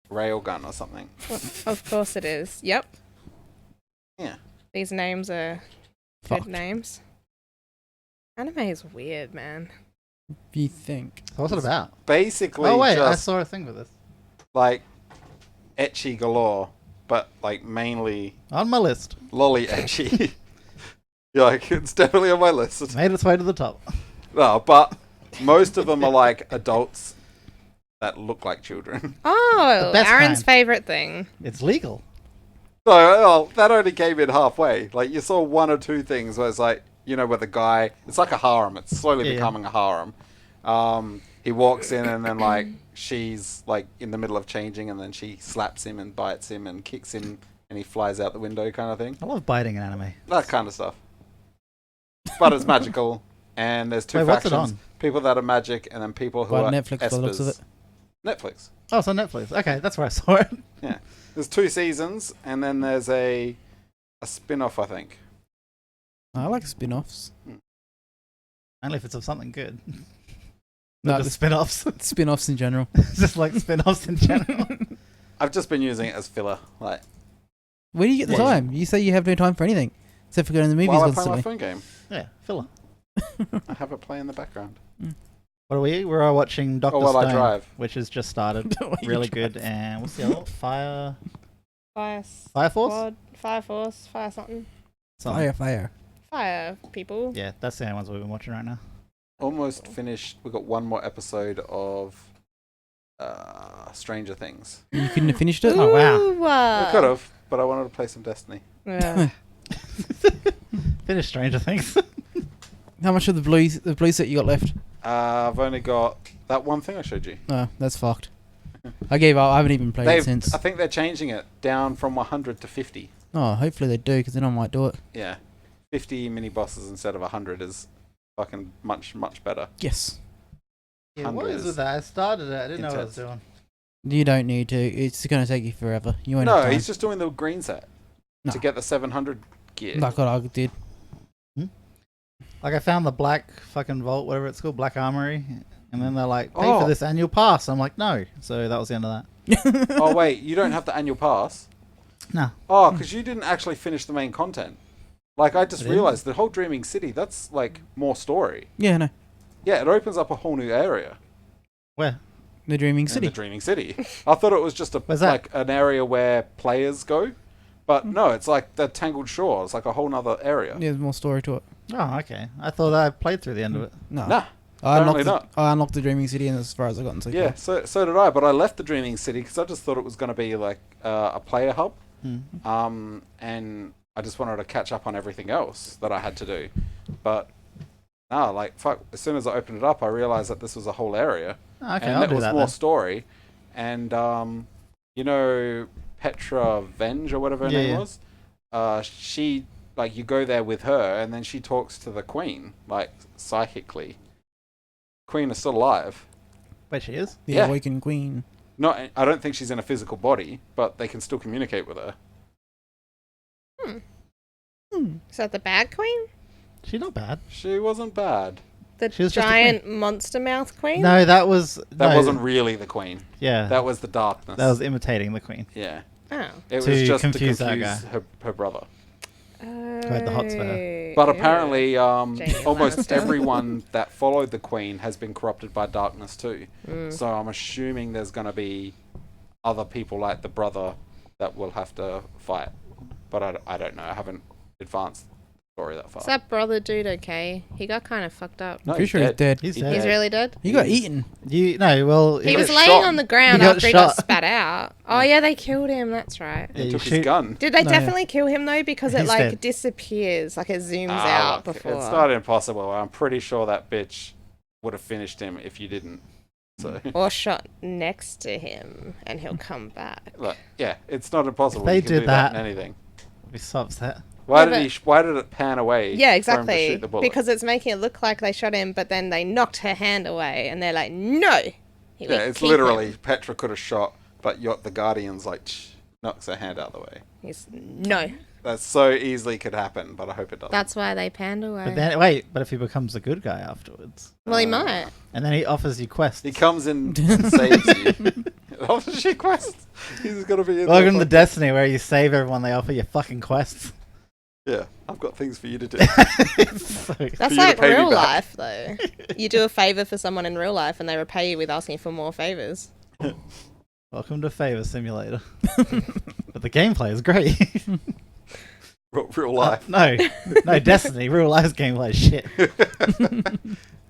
railgun or something. Well, of course it is. Yep. Yeah. These names are Fuck. good names. Anime is weird, man. You think? So what's it about? Basically, Oh wait, I just saw a thing with this. like etchy galore, but like mainly On my list. lolly etchy. You're like, it's definitely on my list. It's made its way to the top. No, but most of them are like adults that look like children. Oh, The best Aaron's kind. favorite thing. It's legal. So, well, that only came in halfway. Like, you saw one or two things where it's like, you know, where the guy, it's like a harem. It's slowly Yeah. becoming a harem. He walks in and then, like, she's, like, in the middle of changing and then she slaps him and bites him and kicks him and he flies out the window kind of thing. I love biting in anime. That kind of stuff. But it's magical and there's two Wait, what's it factions. on? People that are magic and then people who Well, are Netflix by the looks of espers. it. Netflix. Oh, it's on Netflix. Okay, that's where I saw it. Yeah. There's 2 seasons and then there's a spin-off, I think. I like spin-offs. Only if it's of something good. No, Not just the spin-offs. spin-offs in general. Just like spin-offs in general. I've just been using it as filler. Like, Where do you get the Yeah. time? You say you have no time for anything except for going to the movies while I play constantly. my phone game, Yeah, filler. I have it play in the background. What are we? We're all watching Doctor while I Stone, drive. which has just started. While you Really drive. good. And what's the other one? Fire Fire Force? Squad, Fire Force, Fire something. Something. Fire. Fire people. Yeah, that's the only ones we've been watching right now. Almost finished. We've got one more episode of Stranger Things. You couldn't have finished it? Oh, wow. Ooh, I could have, but I wanted to play some Destiny. Yeah. Finish Stranger Things. How much of the blue set you got left? I've only got that one thing I showed you. Oh, that's fucked. I gave up. I haven't even played it since. I think they're changing it down from 100 to 50. Oh, hopefully they do, because then I might do it. Yeah, 50 mini bosses instead of 100 is fucking much better. Yes. Yeah, what Hundreds. is with that? I started it. I didn't know what I was Intense. doing. You don't need to. It's going to take you forever. You won't No, have time. he's just doing the green set No. to get the 700 gear. Like what I did. Like I found the black fucking vault, whatever it's called, black armory, and then they're like, pay Oh. for this annual pass. I'm like, no. So that was the end of that. Oh wait, you don't have the annual pass. No. Oh, because you didn't actually finish the main content. Like, I just I didn't? realized the whole Dreaming City, that's, like, more story. Yeah, no. Yeah, it opens up a whole new area Where? The Dreaming in City. the Dreaming City. I thought it was just Where's that? like an area where players go. But no, it's like the Tangled Shore. It's like a whole nother area. Yeah, there's more story to it. Oh, okay. I thought I played through the end of it. No. Nah. I apparently unlocked the Dreaming City, and that's as far as I got in so Yeah, far. so did I. But I left the Dreaming City because I just thought it was going to be like a player hub. Hmm. And I just wanted to catch up on everything else that I had to do. But no, like, fuck, as soon as I opened it up, I realized that this was a whole area. Oh, okay, and I'll that do was that more then. story. And, you know, Petra Venge or whatever her Yeah, name yeah. was? She, like, you go there with her, and then she talks to the Queen, like, psychically. Queen is still alive. Wait, she is? The Yeah. Awakened Queen. Not, I don't think she's in a physical body, but they can still communicate with her. Is that the bad queen? She's not bad. She wasn't bad. The She was just a giant monster mouth queen? No, that was... That no, wasn't really the Queen. Yeah. That was the darkness. That was imitating the queen. Yeah. Oh. It To was just confuse to that confuse guy. her brother. had the hots for her. But apparently, Jamie almost Lannister. everyone that followed the Queen has been corrupted by darkness too. Mm. So I'm assuming there's going to be other people like the brother that will have to fight. But I don't know. I haven't advanced the story that far. Is that brother dude okay? He got kind of fucked up. No, Pretty sure he's dead. He's He's dead. He's really dead? He got eaten. No, well... He got was laying shot. on the ground He got after he got shot. spat out. Oh, yeah, they killed him. That's right. Yeah, He you took shoot- his gun. Did they No, yeah. definitely kill him, though? Because it, He's like, dead. disappears. Like, it zooms Ah, out look, before. It's not impossible. I'm pretty sure that bitch would have finished him if you didn't. So, Or shot next to him, and he'll come back. look, yeah, it's not impossible. If they You can did do that in that- anything. I'd be so upset. Why Yeah, did Why did it pan away? Yeah, for him to exactly. shoot the bullet? Because it's making it look like they shot him, but then they knocked her hand away, and they're like, "No." We yeah, it's keep literally him. Petra could have shot, but the Guardian's like knocks her hand out of the way. He's, no. That so easily could happen, but I hope it doesn't. That's why they panned away. But then, wait, but if he becomes a good guy afterwards, well, he might. and then he offers you quests, He comes in and saves you. After she quests, he's gonna be in Welcome there to Destiny, where you save everyone they offer you fucking quests. Yeah, I've got things for you to do. That's you like to pay me real back. life, though. You do a favor for someone in real life, and they repay you with asking for more favors. Welcome to Favor Simulator. But the gameplay is great. Real life. No, Destiny. Real life's gameplay is shit.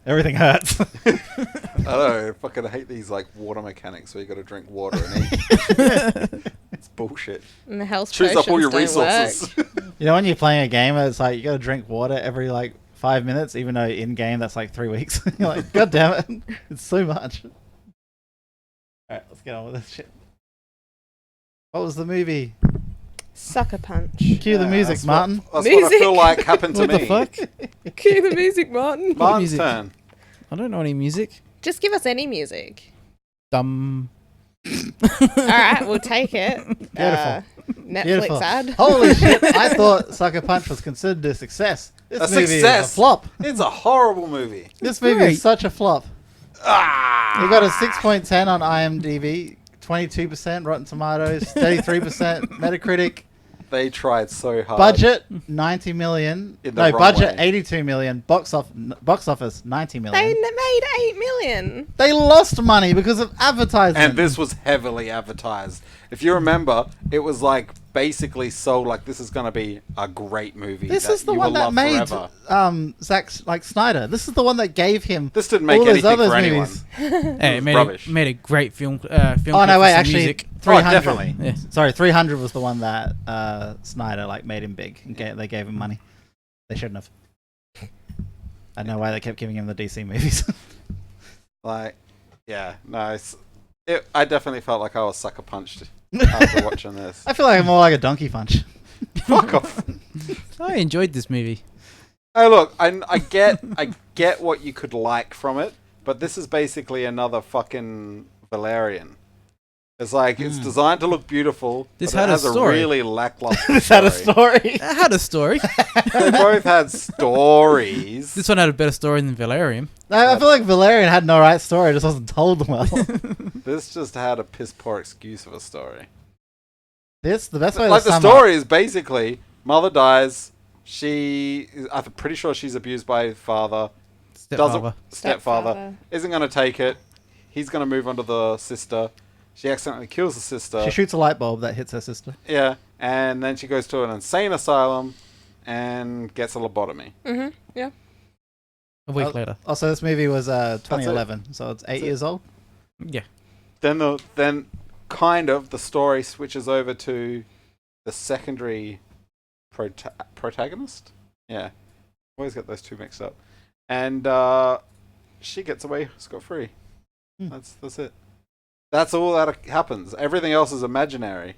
Everything hurts. I know. I fucking hate these like water mechanics where you got to drink water and eat. It's bullshit. And the health Choose up all your potions don't resources. work. You know when you're playing a game, it's like you got to drink water every like 5 minutes, even though in game that's like 3 weeks. You're like, God damn it, it's so much. All right, let's get on with this shit. What was the movie? Sucker Punch. Cue the music, that's Martin. What I feel like happened to What me. the fuck? Cue the music, Martin. Martin's music? turn. I don't know any music. Just give us any music. Dumb. Alright, we'll take it. Beautiful. Netflix Beautiful. ad. Holy shit! I thought Sucker Punch was considered a success. This A movie success? is a flop. It's a horrible movie. This movie Great. is such a flop. Ah! It got a 6.10 on IMDb, 22% Rotten Tomatoes, 33% Metacritic. They tried so hard. Budget 90 million. In the No, wrong budget way. 82 million. Box office 90 million. They made 8 million. They lost money because of advertising. And this was heavily advertised. If you remember, it was like basically sold like this is going to be a great movie. This that is the you one will that love made forever. Zack Snyder. This is the one that gave him This didn't make all those anything other for anyone. movies. Hey, it rubbish. made a great film. Film Oh clip no, for wait, some actually, music. 300. definitely. Yeah. Sorry, 300 was the one that Snyder like made him big. And they gave him money. They shouldn't have. I don't know why they kept giving him the DC movies. Like, yeah, nice. I definitely felt like I was sucker punched after watching this. I feel like I'm more like a donkey punch. Fuck off. I enjoyed this movie. Hey, look, I get what you could like from it, but this is basically another fucking Valerian. It's like it's designed to look beautiful. This but had it a has story. really lackluster. Is that a story. story? It had a story. They both had stories. This one had a better story than Valerian. I feel like Valerian had no right story, it just wasn't told well. This just had a piss poor excuse of a story. The best way Like to the sum up- story is basically mother dies. I'm pretty sure she's abused by her father. Stepfather. Stepfather isn't going to take it. He's going to move on to the sister. She accidentally kills the sister. She shoots a light bulb that hits her sister. Yeah, and then she goes to an insane asylum and gets a lobotomy. Mm-hmm. Yeah. A week later. Also, this movie was 2011, so it's 8 years old. Yeah. Then kind of the story switches over to the secondary protagonist. Yeah, always get those two mixed up. And she gets away scot-free. That's it. That's all that happens. Everything else is imaginary.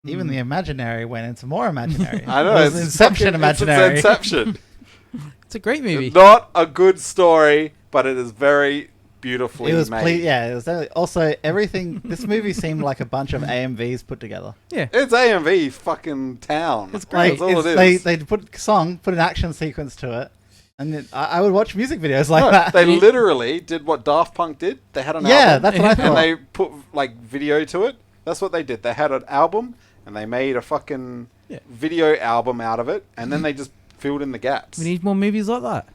Even the imaginary went into more imaginary. I know. It was It's Inception imaginary. It's Inception. It's a great movie. Not a good story, but it is very beautifully It was made. it was also everything. This movie seemed like a bunch of AMVs put together. Yeah. It's AMV fucking town. It's great. That's all it is. They put an action sequence to it, and then I would watch music videos like No, that. they literally did what Daft Punk did. They had an album. That's what I And thought. they put like video to it. That's what they did. They had an album and they made a fucking video album out of it, and then they just filled in the gaps. We need more movies like that.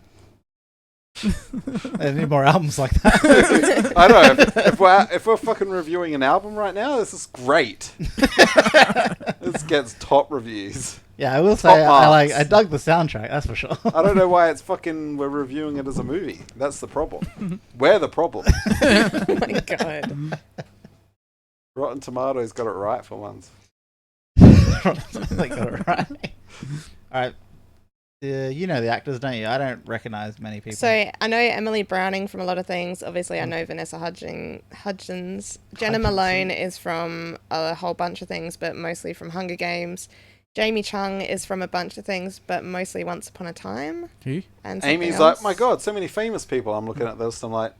They need more albums like that. I know. If we're fucking reviewing an album right now, this is great. This gets top reviews. Yeah, I will say Top I marks. dug the soundtrack. That's for sure. I don't know why we're reviewing it as a movie. That's the problem. We're the problem. Oh my god. Rotten Tomatoes got it right for once. They got it right. All right. You know the actors, don't you? I don't recognize many people. So I know Emily Browning from a lot of things. Obviously, I know Vanessa Hudgens. Jenna Malone is from a whole bunch of things, but mostly from Hunger Games. Jamie Chung is from a bunch of things, but mostly Once Upon a Time. Who? And something Amy's else. like, my god, so many famous people. I'm looking at this. I'm like,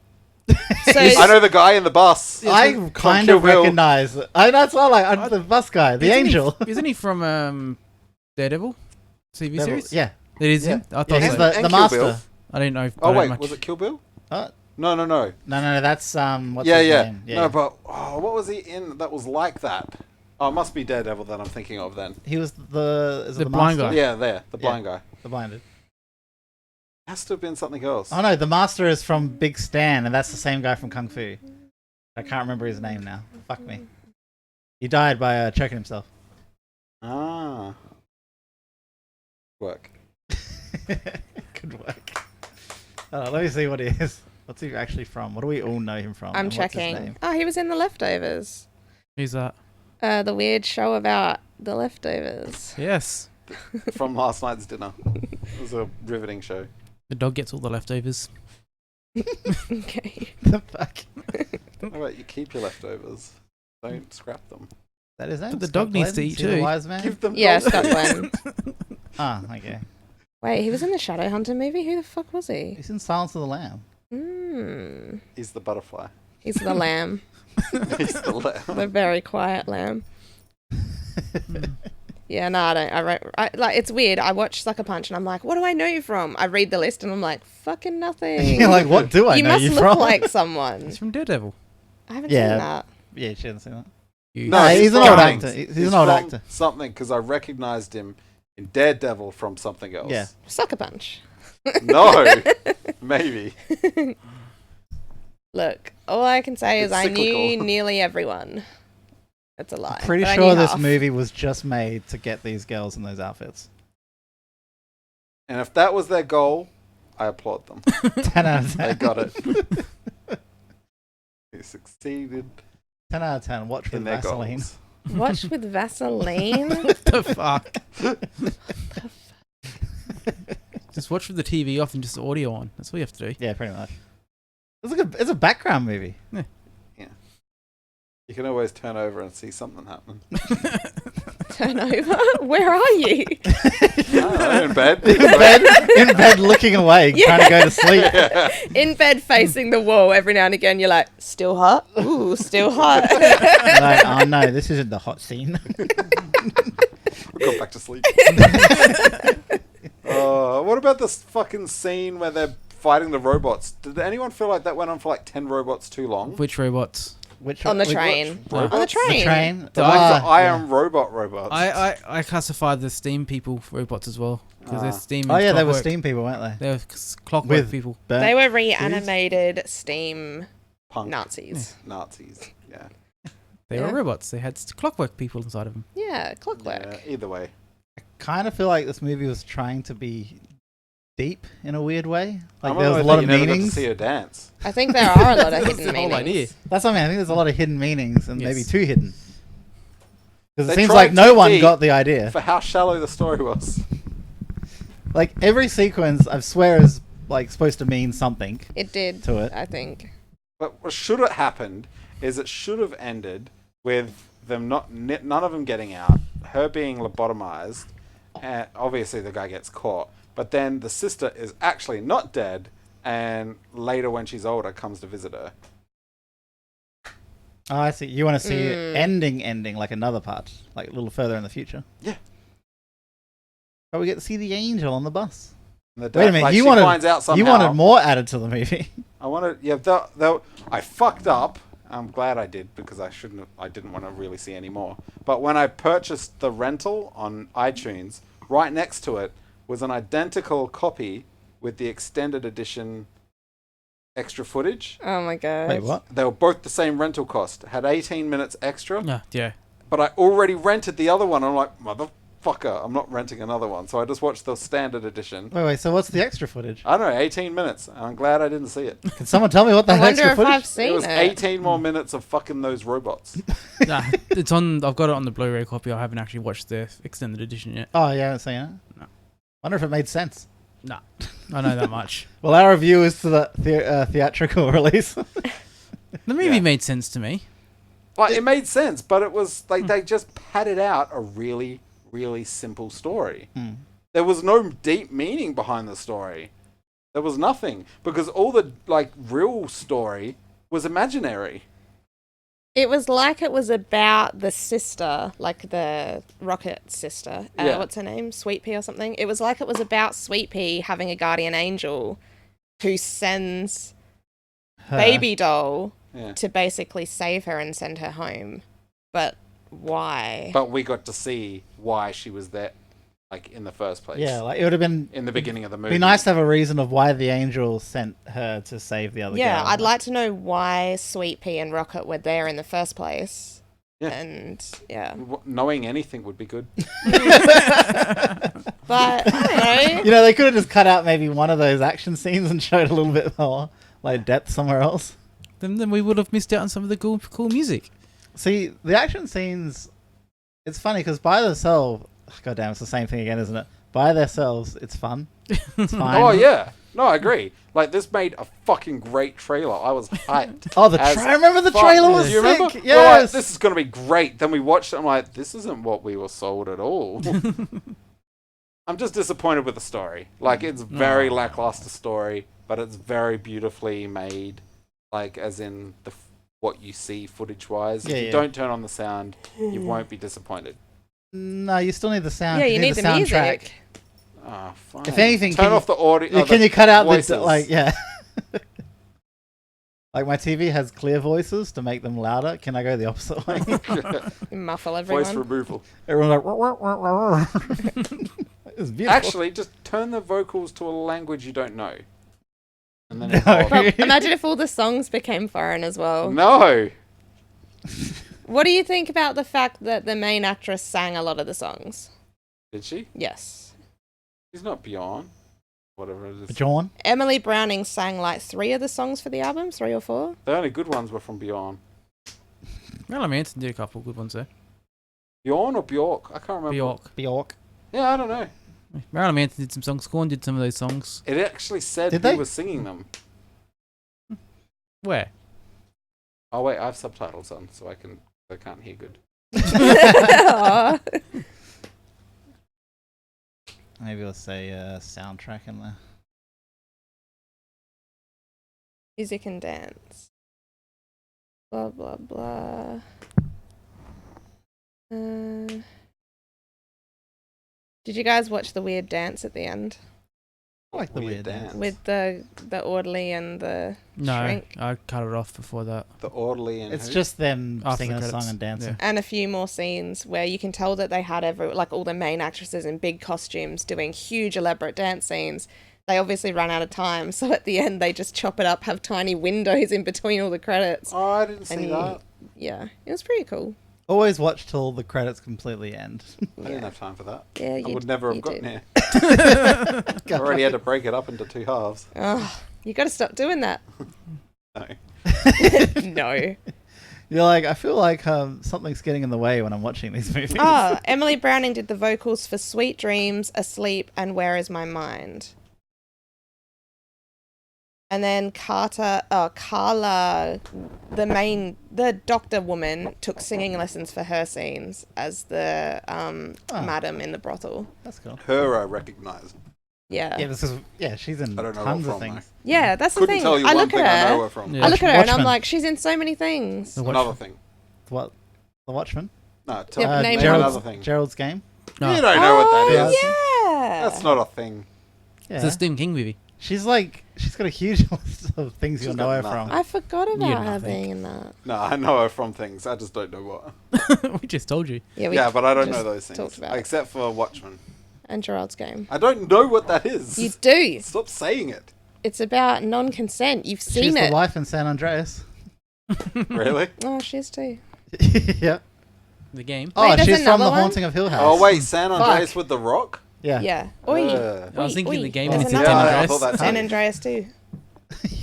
So I know the guy in the bus. I From kind Kill of Bill. recognize. That's why I'm the bus guy, the angel. Isn't he from Daredevil? TV Devil- series? Yeah, It is Yeah. him? I thought yeah, he's so. the And Kill master. Bill. I didn't know. Oh I don't wait, much. was it Kill Bill? No. No, that's what's Yeah, his yeah. name? No, but what was he in that was like that? Oh, it must be Daredevil that I'm thinking of then. He was the blind master? guy. Yeah, the blind guy. The blinded. Has to have been something else. Oh no, the master is from Big Stan, and that's the same guy from Kung Fu. I can't remember his name now. Fuck me. He died by choking himself. Ah. Work. Good work. Let me see what he is. What's he actually from? What do we all know him from? I'm and what's his checking. name? Oh, he was in The Leftovers. Who's that? The weird show about the leftovers. Yes. From last night's dinner. It was a riveting show. The dog gets all the leftovers. Okay. The fuck? How about you keep your leftovers? Don't scrap them. That is him. But the Scott dog needs to Glenn? eat Is he the too. wise man? Give them Yeah, dogs. Scott Glenn. Ah, okay. Wait, he was in the Shadowhunter movie? Who the fuck was he? He's in Silence of the Lamb. Hmm. He's the butterfly. He's the lamb. He's the The very quiet lamb. Yeah, no, I don't. Like, it's weird. I watch Sucker Punch and I'm like, what do I know you from? I read the list and I'm like, fucking nothing. You're like, what do I you know must you look from? like someone. He's from Daredevil. I haven't Yeah. seen that. Yeah, she hasn't seen that. You- No, he's an from old things. actor. He's an old from actor. Something, because I recognized him in Daredevil from something else. Yeah. Sucker Punch. No. Maybe. Look, all I can say is It's I knew cyclical. nearly everyone. That's a lie. Pretty but I sure knew this half. movie was just made to get these girls in those outfits. And if that was their goal, I applaud them. 10 out of 10. They got it. They succeeded 10 out of 10. Watch in with their Vaseline. goals. Watch with Vaseline. What the fuck? Just watch with the TV off and just audio on. That's all you have to do. Yeah, pretty much. It's a background movie. You can always turn over and see something happening. Turn over. Where are you? In bed. In bed looking away, trying to go to sleep. Yeah. In bed facing the wall. Every now and again, you're like, still hot? Ooh, still hot. Like, oh no, this isn't the hot scene. We'll go back to sleep. What about this fucking scene where they're fighting the robots? Did anyone feel like that went on for like 10 robots too long? Which robots? Which On the which- train. robots? On the train. The train. The I yeah. am robots. I classified the steam people robots as well because they're steam. Oh and yeah, they were clockwork. steam people, weren't they? They were clockwork With- people. Burnt They were foods? reanimated steam Punk Nazis. Nazis. Yeah. They Yeah. were robots. They had clockwork people inside of them. Yeah, clockwork. Yeah, either way. Kind of feel like this movie was trying to be deep in a weird way. Like I'm there was a annoyed lot that of you never got to meanings. see her dance. I think there are a lot of That's hidden the whole meanings. idea. That's what I mean. I think there's a lot of hidden meanings and maybe Yes. too hidden. Because it They seems tried like no too one deep. got the idea. For how shallow the story was. Like every sequence, I swear, is like supposed to mean something It did, to it. I think. But what should have happened is it should have ended with them none of them getting out, her being lobotomized, and obviously the guy gets caught. But then the sister is actually not dead, and later when she's older comes to visit her. Oh, I see. You want to see it Mm. ending like another part, like a little further in the future. Yeah. But we get to see the angel on the bus. And the Wait a minute, like, you she wanted finds out somehow. you wanted more added to the movie. I wanted, yeah. I fucked up. I'm glad I did because I shouldn't have. I didn't want to really see any more. But when I purchased the rental on iTunes, right next to it was an identical copy with the extended edition extra footage. Oh my god. Wait, what? They were both the same rental cost. Had 18 minutes extra, Yeah. but I already rented the other one. I'm like, motherfucker, I'm not renting another one. So I just watched the standard edition. Wait. So what's the extra footage? I don't know, 18 minutes. I'm glad I didn't see it. Can someone tell me what the I wonder extra if footage? I've It seen was it. 18 more minutes of fucking those robots. Nah, it's on. I've got it on the Blu-ray copy. I haven't actually watched the extended edition yet. Oh, you haven't seen it? No. Wonder if it made sense. Nah, I know that much. Well, our review is to the theatrical release. The movie Yeah. made sense to me. Like, it made sense, but it was like they just padded out a really, really simple story. There was no deep meaning behind the story. There was nothing because all the like real story was imaginary. It was like it was about the sister, like the rocket sister. Yeah. What's her name? Sweet Pea or something. It was like it was about Sweet Pea having a guardian angel who sends baby doll Yeah. to basically save her and send her home. But why? But we got to see why she was there, like, in the first place. Yeah, like it would have been In the beginning of the movie. be nice to have a reason of why the angel sent her to save the other Yeah, girl. I'd like to know why Sweet Pea and Rocket were there in the first place. Yeah. And yeah. Knowing anything would be good. But I don't know. You know, they could have just cut out maybe one of those action scenes and showed a little bit more like depth somewhere else. Then we would have missed out on some of the cool music. See, the action scenes, it's funny because by themselves, god damn, it's the same thing again, isn't it? By themselves, it's fun. It's fine. Oh, yeah. No, I agree. Like, this made a fucking great trailer. I was hyped. Oh, I remember the trailer was Do you sick. remember? Yes. We're like, this is going to be great. Then we watched it. I'm like, this isn't what we were sold at all. I'm just disappointed with the story. Like, it's very lackluster story, but it's very beautifully made. Like, as in what you see footage-wise. Yeah, If you yeah. don't turn on the sound, you won't be disappointed. No, you still need the sound. Yeah, you need the soundtrack. music. Oh, fine. If anything, turn can off the audio. Can you cut out voices. the like? Yeah. Like my TV has clear voices to make them louder. Can I go the opposite way? Muffle everyone. Voice removal. Everyone's like, it's beautiful. Actually, just turn the vocals to a language you don't know. And then it No. Well, imagine if all the songs became foreign as well. No. What do you think about the fact that the main actress sang a lot of the songs? Did she? Yes. She's not beyond. Whatever it is. John. Emily Browning sang like 3 of the songs for the album, 3 or 4. The only good ones were from Bjorn. Well, Manson did a couple good ones there. Bjorn or Bjork? I can't remember. Bjork. Yeah, I don't know. Marilyn Manson did some songs. Scorn did some of those songs. It actually said Did he they? was singing them. Where? Oh wait, I have subtitles on, so I can't hear good. Aw. Maybe we'll say soundtrack in there. Music and dance. Blah, blah, blah. Did you guys watch the weird dance at the end? I like the weird dance. With the orderly and the No, shrink? I cut it off before that. The orderly and It's who? just them After singing the a song credits, and dancing. And a few more scenes where you can tell that they had all the main actresses in big costumes doing huge elaborate dance scenes. They obviously ran out of time, so at the end they just chop it up, have tiny windows in between all the credits. Oh, I didn't see And that. Yeah, it was pretty cool. Always watch till the credits completely end. I didn't have time for that. Yeah, I you would never have you gotten did. here. I already had to break it up into 2 halves. Oh, you got to stop doing that. No. No. You're like, I feel like something's getting in the way when I'm watching these movies. Oh, Emily Browning did the vocals for Sweet Dreams, Asleep, and Where Is My Mind. And then Carla, the doctor woman, took singing lessons for her scenes as the madam in the brothel. That's cool. Her I recognise. Yeah. Yeah, she's in I don't know tons what of from, things. Yeah, that's the Couldn't thing. tell you I one look thing I at know her. her from. Yeah. I look at her and I'm Watchmen. like, she's in so many things. The Another thing. What? The Watchmen? No, tell Yeah, me name another one. thing. Gerald's Game? No, You don't know what that Oh, is. yeah. That's not a thing. Yeah. it's a Stephen King movie. She's got a huge list of things She's you'll got know her nothing. from. I forgot You about her nothing. being in that. No, I know her from things. I just don't know what. We just told you. Yeah, we Yeah, but I don't just know those things. talked about it. Except for Watchmen. And Gerald's Game. I don't know what that is. You do. Stop saying it. It's about non-consent. You've She's seen the it. wife in San Andreas. Really? Oh, she is too. Yep. The game. Wait, there's She's from another The one? Haunting of Hill House. Oh, wait. San Fuck. Andreas with The Rock? Yeah. Yeah. Oi. I was thinking the game There's is in another San one. I Andreas. thought that's San it. Andreas too.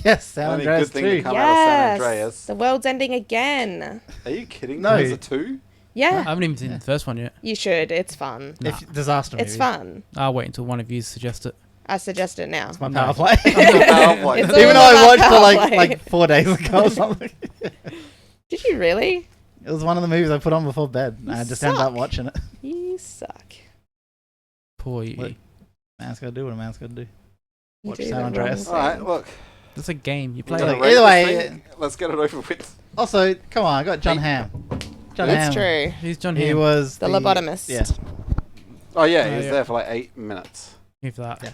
Yes, San Only Andreas good thing to too. come out of San Yes. Andreas. The world's ending again. Are you kidding? No. There's a 2? I Yeah. haven't even seen the first one yet. You should. It's fun. Disaster movie. It's fun. I'll wait until one of you suggest it. I suggest it now. It's my No. power play. Powerplay. It's all Even though I about watched it power like play. like 4 days ago or something. Did you really? It was one of the movies I put on before bed. And You I just ended up suck. watching it. You suck. Poor you. What? Man's gotta do what a man's gotta do. You Watch do San the Andreas. wrong Alright, thing. look. That's a game. You play We're it. gonna Either rate this way, thing. Let's get it over with. Also, come on, I got John Hey. Hamm. John That's Hamm. true. Who's John He Hamm? was The lobotomist. Yeah, Oh, yeah. He Oh, was yeah. there for like 8 minutes. Give that. Yeah.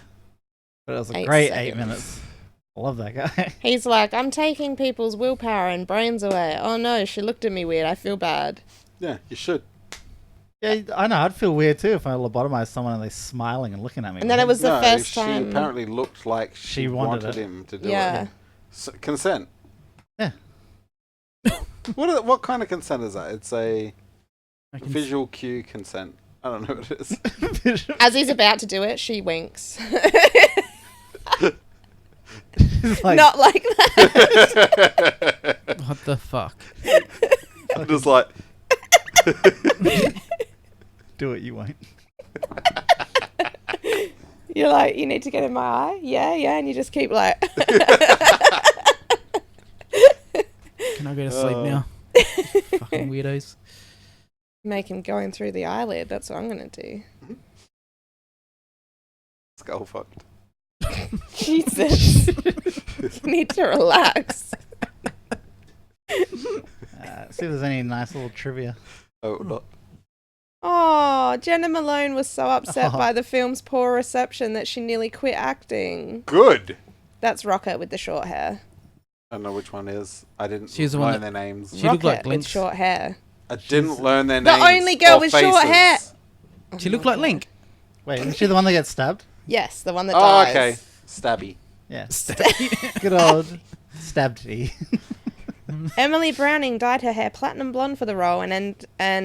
but it was a 8 great seconds. 8 minutes. I love that guy. He's like, I'm taking people's willpower and brains away. Oh no, she looked at me weird. I feel bad. Yeah, you should. Yeah, I know. I'd feel weird too if I lobotomized someone and they're smiling and looking at me. And then it was the No, first she time. apparently looked like she wanted wanted it. him to do Yeah. it. Consent. Yeah. What kind of consent is that? It's a I can visual cue consent. I don't know what it is. As he's about to do it, she winks. It's like, Not like that. What the fuck? I'm just like, do it, you won't. You're like, you need to get in my eye? Yeah, and you just keep like... Can I go to sleep now? Fucking weirdos. Make him going through the eyelid. That's what I'm going to do. skull fucked. Jesus. You need to relax. See if there's any nice little trivia. Oh, not. Oh, Jenna Malone was so upset Oh. by the film's poor reception that she nearly quit acting. Good. That's Rocket with the short hair. I don't know which one is. I didn't She's the one learn that- their names. She looked like Rocket with Blinks. short hair. I didn't learn their The names. only girl or with short faces. hair. She looked like Link. Wait, isn't she the one that gets stabbed? Yes, the one that Oh, dies. okay. Stabby. Yeah. Good old stabbed E. Emily Browning dyed her hair platinum blonde for the role, and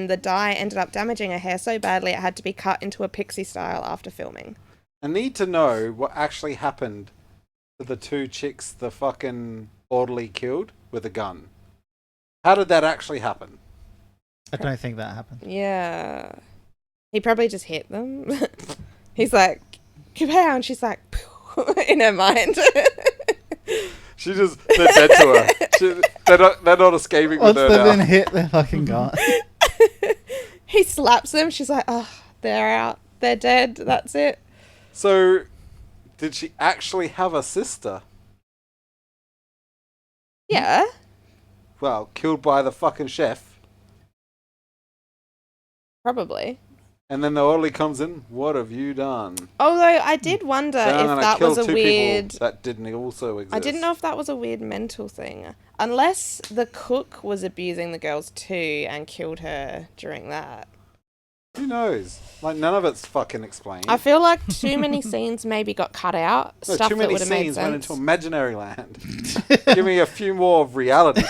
the dye ended up damaging her hair so badly it had to be cut into a pixie style after filming. I need to know what actually happened to the two chicks the fucking orderly killed with a gun. How did that actually happen? I don't think that happened. Yeah. He probably just hit them. He's like, kapow, and she's like, in her mind. They're dead to her. They're not escaping Once with they've her been now. hit, they're fucking gone. He slaps them. She's like, oh, they're out. They're dead. That's it. So, did she actually have a sister? Yeah. Well, killed by the fucking chef. Probably. And then the orderly comes in. What have you done? Although I did wonder Then I'm if gonna that kill was a two weird... people that didn't also exist. I didn't know if that was a weird mental thing. Unless the cook was abusing the girls too and killed her during that. Who knows? Like, none of it's fucking explained. I feel like too many scenes maybe got cut out. No, Stuff too that many would have made scenes went sense. into imaginary land. Give me a few more of reality.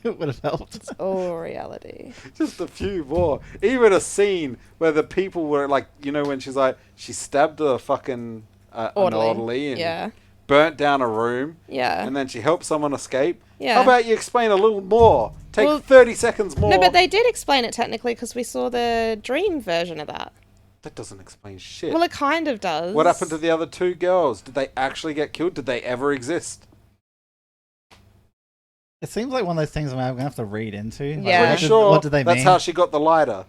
It would have helped. It's all reality. Just a few more. Even a scene where the people were like, you know, when she's like, she stabbed a fucking an orderly and Yeah. burnt down a room, Yeah. and then she helped someone escape. Yeah. How about you explain a little more? Take Well, 30 seconds more. No, but they did explain it technically because we saw the dream version of that. That doesn't explain shit. Well, it kind of does. What happened to the other two girls? Did they actually get killed? Did they ever exist? It seems like one of those things I'm going to have to read into. Like, Yeah. Pretty sure what did they that's mean? how she got the lighter.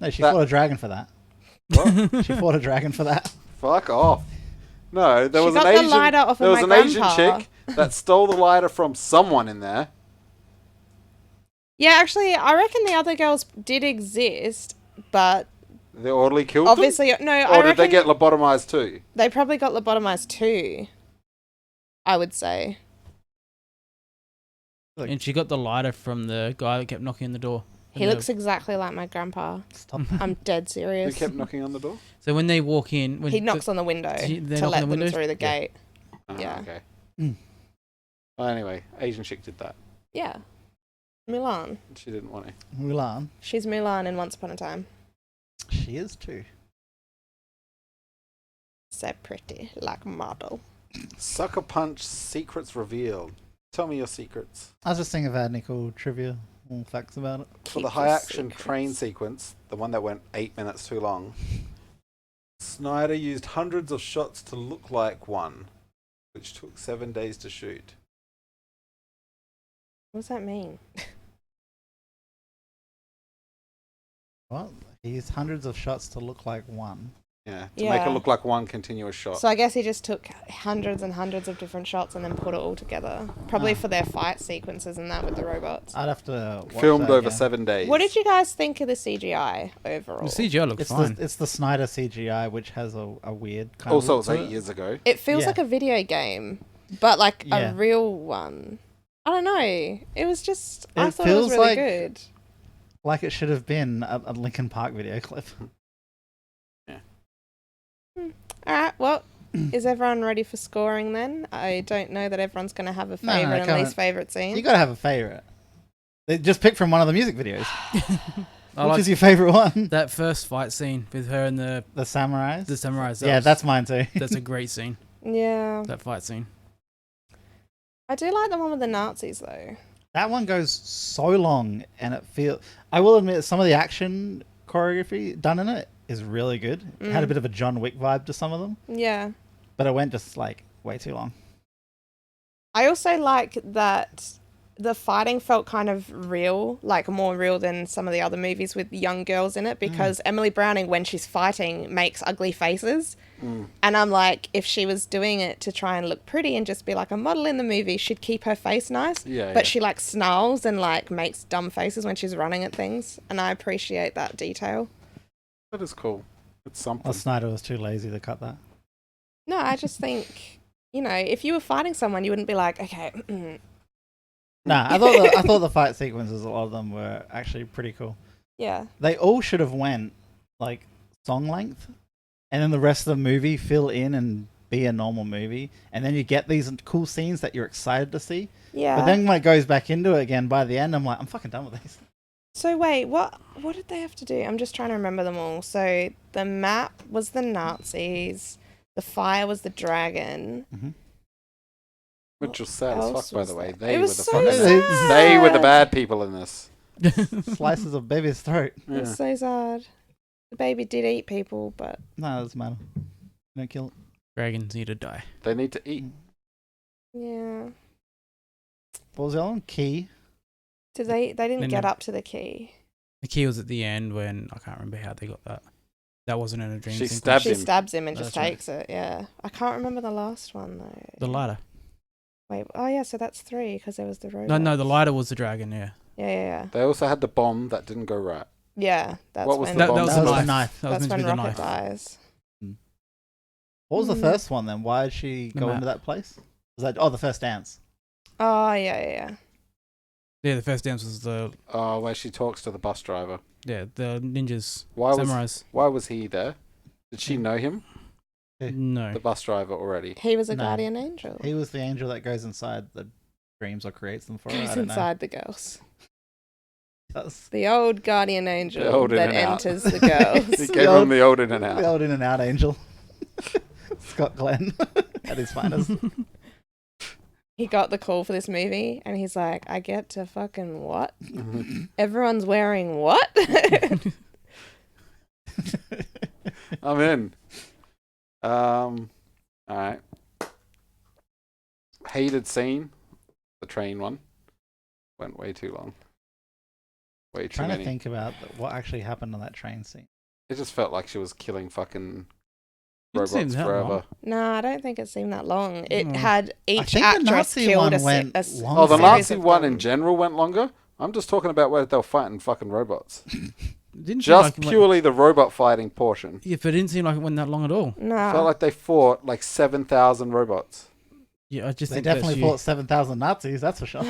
No, she that- fought a dragon for that. What? She fought a dragon for that. Fuck off. No, there She was got an the Asian. lighter off of there was my an Asian grandpa. chick that stole the lighter from someone in there. Yeah, actually, I reckon the other girls did exist, but The orderly killed obviously, no, them? I Or reckon did they get lobotomized too? they probably got lobotomized too. I would say. And she got the lighter from the guy that kept knocking on the door. He And looks exactly like my grandpa. Stop. I'm dead Who serious. kept knocking on the door? So when they walk in, when He knocks on the window They to knock on let the them window? through the Yeah. gate. Oh, Yeah. Okay. Mm. Well, anyway, Asian chick did that. Yeah. Mulan. She didn't want to. Mulan. She's Mulan in Once Upon a Time. She is too. So pretty, like model. Sucker Punch secrets revealed. Tell me your secrets. I was just thinking if I had any cool trivia or facts about it. For Keep the your high action secrets. train sequence, the one that went 8 minutes too long, Snyder used hundreds of shots to look like one, which took 7 days to shoot. What does that mean? What? He used hundreds of shots to look like one. Yeah, to make it Yeah. look like one continuous shot. So I guess he just took hundreds and hundreds of different shots and then put it all together. Probably Ah. for their fight sequences and that with the robots. I'd have to watch Filmed that over again. 7 days. What did you guys think of the CGI overall? the CGI looks It's fine. it's the Snyder CGI, which has a weird kind Also, of it's look to 8 it. years ago. It feels Yeah. like a video game. but like Yeah. a real one. I don't know. It was just. I It thought it was feels really like- good. Like it should have been a Linkin Park video clip. All right. Well, is everyone ready for scoring then? I don't know that everyone's going to have a No, favorite and come least on. favorite scene. You gotta have a favorite. Just pick from one of the music videos. I Which like is your favorite one? that first fight scene with her and the Samurais. samurais. Yeah, that's mine too. that's a great scene. Yeah. That fight scene. I do like the one with the Nazis though. That one goes so long, and it feels. I will admit, some of the action choreography done in it is really good. It had a bit of a John Wick vibe to some of them, Yeah. but it went just like way too long. I also like that the fighting felt kind of real, like more real than some of the other movies with young girls in it, because Emily Browning, when she's fighting, makes ugly faces. And I'm like, if she was doing it to try and look pretty and just be like a model in the movie, she'd keep her face nice. Yeah, But yeah. she like snarls and like makes dumb faces when she's running at things. And I appreciate that detail. That is cool. It's something. Well, Snyder was too lazy to cut that. No, I just think, you know, if you were fighting someone, you wouldn't be like, okay, Nah, I thought the fight sequences, a lot of them were actually pretty cool. yeah. They all should have went like song length, and then the rest of the movie fill in and be a normal movie, and then you get these cool scenes that you're excited to see. Yeah. But then when it goes back into it again, by the end, I'm like, I'm fucking done with these. So wait, what did they have to do? I'm just trying to remember them all. So the map was the Nazis, the fire was the dragon. Which was sad as else fuck, by was the way. there? They It were was the so fucking. sad. They were the bad people in this. Slices of baby's throat. Yeah. It's so sad. The baby did eat people, but No, it doesn't matter. Don't kill it. Dragons need to die. They need to eat. yeah. What was the other one? Key. Did they didn't They get never- up to the key. The key was at the end when I can't remember how they got that. That wasn't in a dream She sequence. stabbed She him. stabs him and just That's right. takes it. Yeah. I can't remember the last one though. The lighter. Wait. Oh yeah. So that's 3 because there was the robot. No, the lighter was the dragon. Yeah. Yeah. They also had the bomb that didn't go right. Yeah. That's What was when the That, bomb? that was That the was the knife. knife. That was that's meant to when be the Rocket knife. dies. What was the Mm. first one then? Why did she The go map. into that place? Was that the first dance? Oh yeah. Yeah, the first dance was the Where she talks to the bus driver. the ninjas, Why was samurais. Why was he there? Did she know him, No. the bus driver, already? He was a No. guardian angel. He was the angel that goes inside the dreams or creates them for her. I Goes don't know. inside the girls. That's The old guardian angel The old in that and out. enters the girls. He gave him the old in and the out. old in and out angel. Scott Glenn at his finest. He got the call for this movie and he's like, I get to fucking what? Everyone's wearing what? I'm in. Alright. Hated scene. The train one. Went way too long. Way too Trying many. to think about what actually happened on that train scene. It just felt like she was killing fucking Didn't seem robots that forever. long. No, I don't think it seemed that long. It Mm. had each think the actress Nazi killed one a, se- went a s- long. Oh, the series Nazi of one them. in general went longer. I'm just talking about where they were fighting fucking robots. Didn't seem Just like it went- purely the robot fighting portion. Yeah, but it didn't seem like it went that long at all. No. Felt like they fought like 7,000 robots. Yeah, I just They think that's definitely you. fought 7,000 Nazis, that's for sure.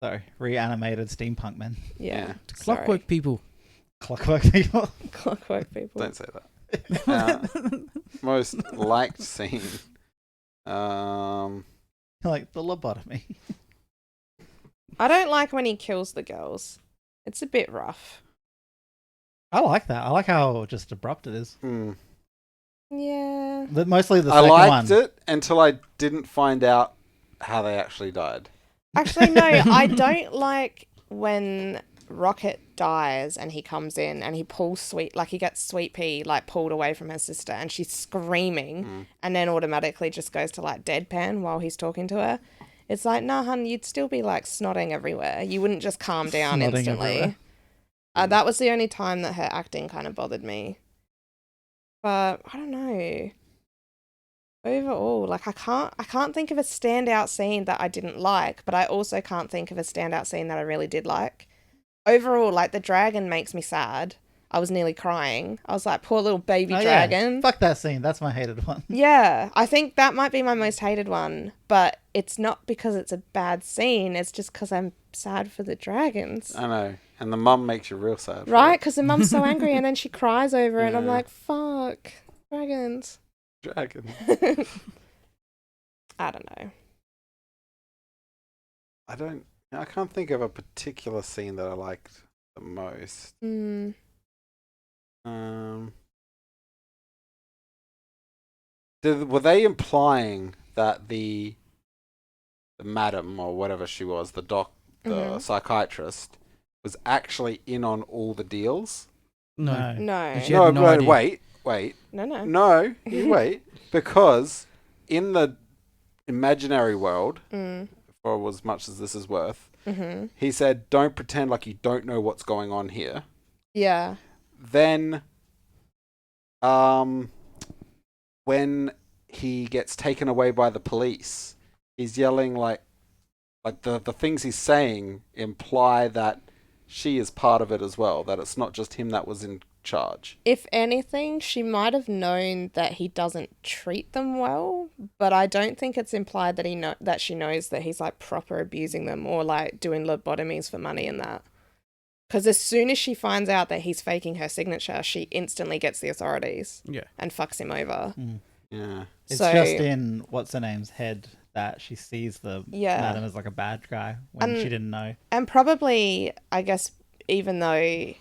Sorry, reanimated steampunk men. yeah. Clockwork people. Clockwork people. Clockwork people. Don't say that. Most liked scene. Like the lobotomy. I don't like when he kills the girls. It's a bit rough. I like that. I like how just abrupt it is. Yeah. Mostly the I second liked one. it until I didn't find out how they actually died. Actually, no, I don't like when Rocket dies and he comes in and he pulls he gets Sweet Pea like pulled away from her sister and she's screaming and then automatically just goes to like deadpan while he's talking to her. It's like, nah, hun, you'd still be like snotting everywhere. You wouldn't just calm down Snotting instantly. everywhere. That was the only time that her acting kind of bothered me. But I don't know. Overall, like I can't think of a standout scene that I didn't like, but I also can't think of a standout scene that I really did like. Overall, like the dragon makes me sad. I was nearly crying. I was like, poor little baby Oh, dragon. Yeah. Fuck that scene. That's my hated one. Yeah, I think that might be my most hated one, but it's not because it's a bad scene. It's just because I'm sad for the dragons. I know. And the mum makes you real sad. Right? Because the mum's so angry and then she cries over it and I'm Yeah. like, fuck, dragons. Dragon. I don't know. I can't think of a particular scene that I liked the most. Mm. Were they implying that the madam or whatever she was, the Mhm. psychiatrist, was actually in on all the deals? No. No. She had no idea. Wait. No. No, you wait. Because in the imaginary world, Mm. for as much as this is worth, Mm-hmm. he said, don't pretend like you don't know what's going on here. Yeah. Then, when he gets taken away by the police, he's yelling like the things he's saying imply that she is part of it as well, that it's not just him that was in charge. If anything, she might have known that he doesn't treat them well, but I don't think it's implied that that she knows that he's like proper abusing them or like doing lobotomies for money and that. Because as soon as she finds out that he's faking her signature, she instantly gets the authorities. Yeah. And fucks him over. Mm. Yeah. It's So- just in what's her name's head that she sees the Yeah. madam as like a bad guy when And- she didn't know. And probably, I guess, even though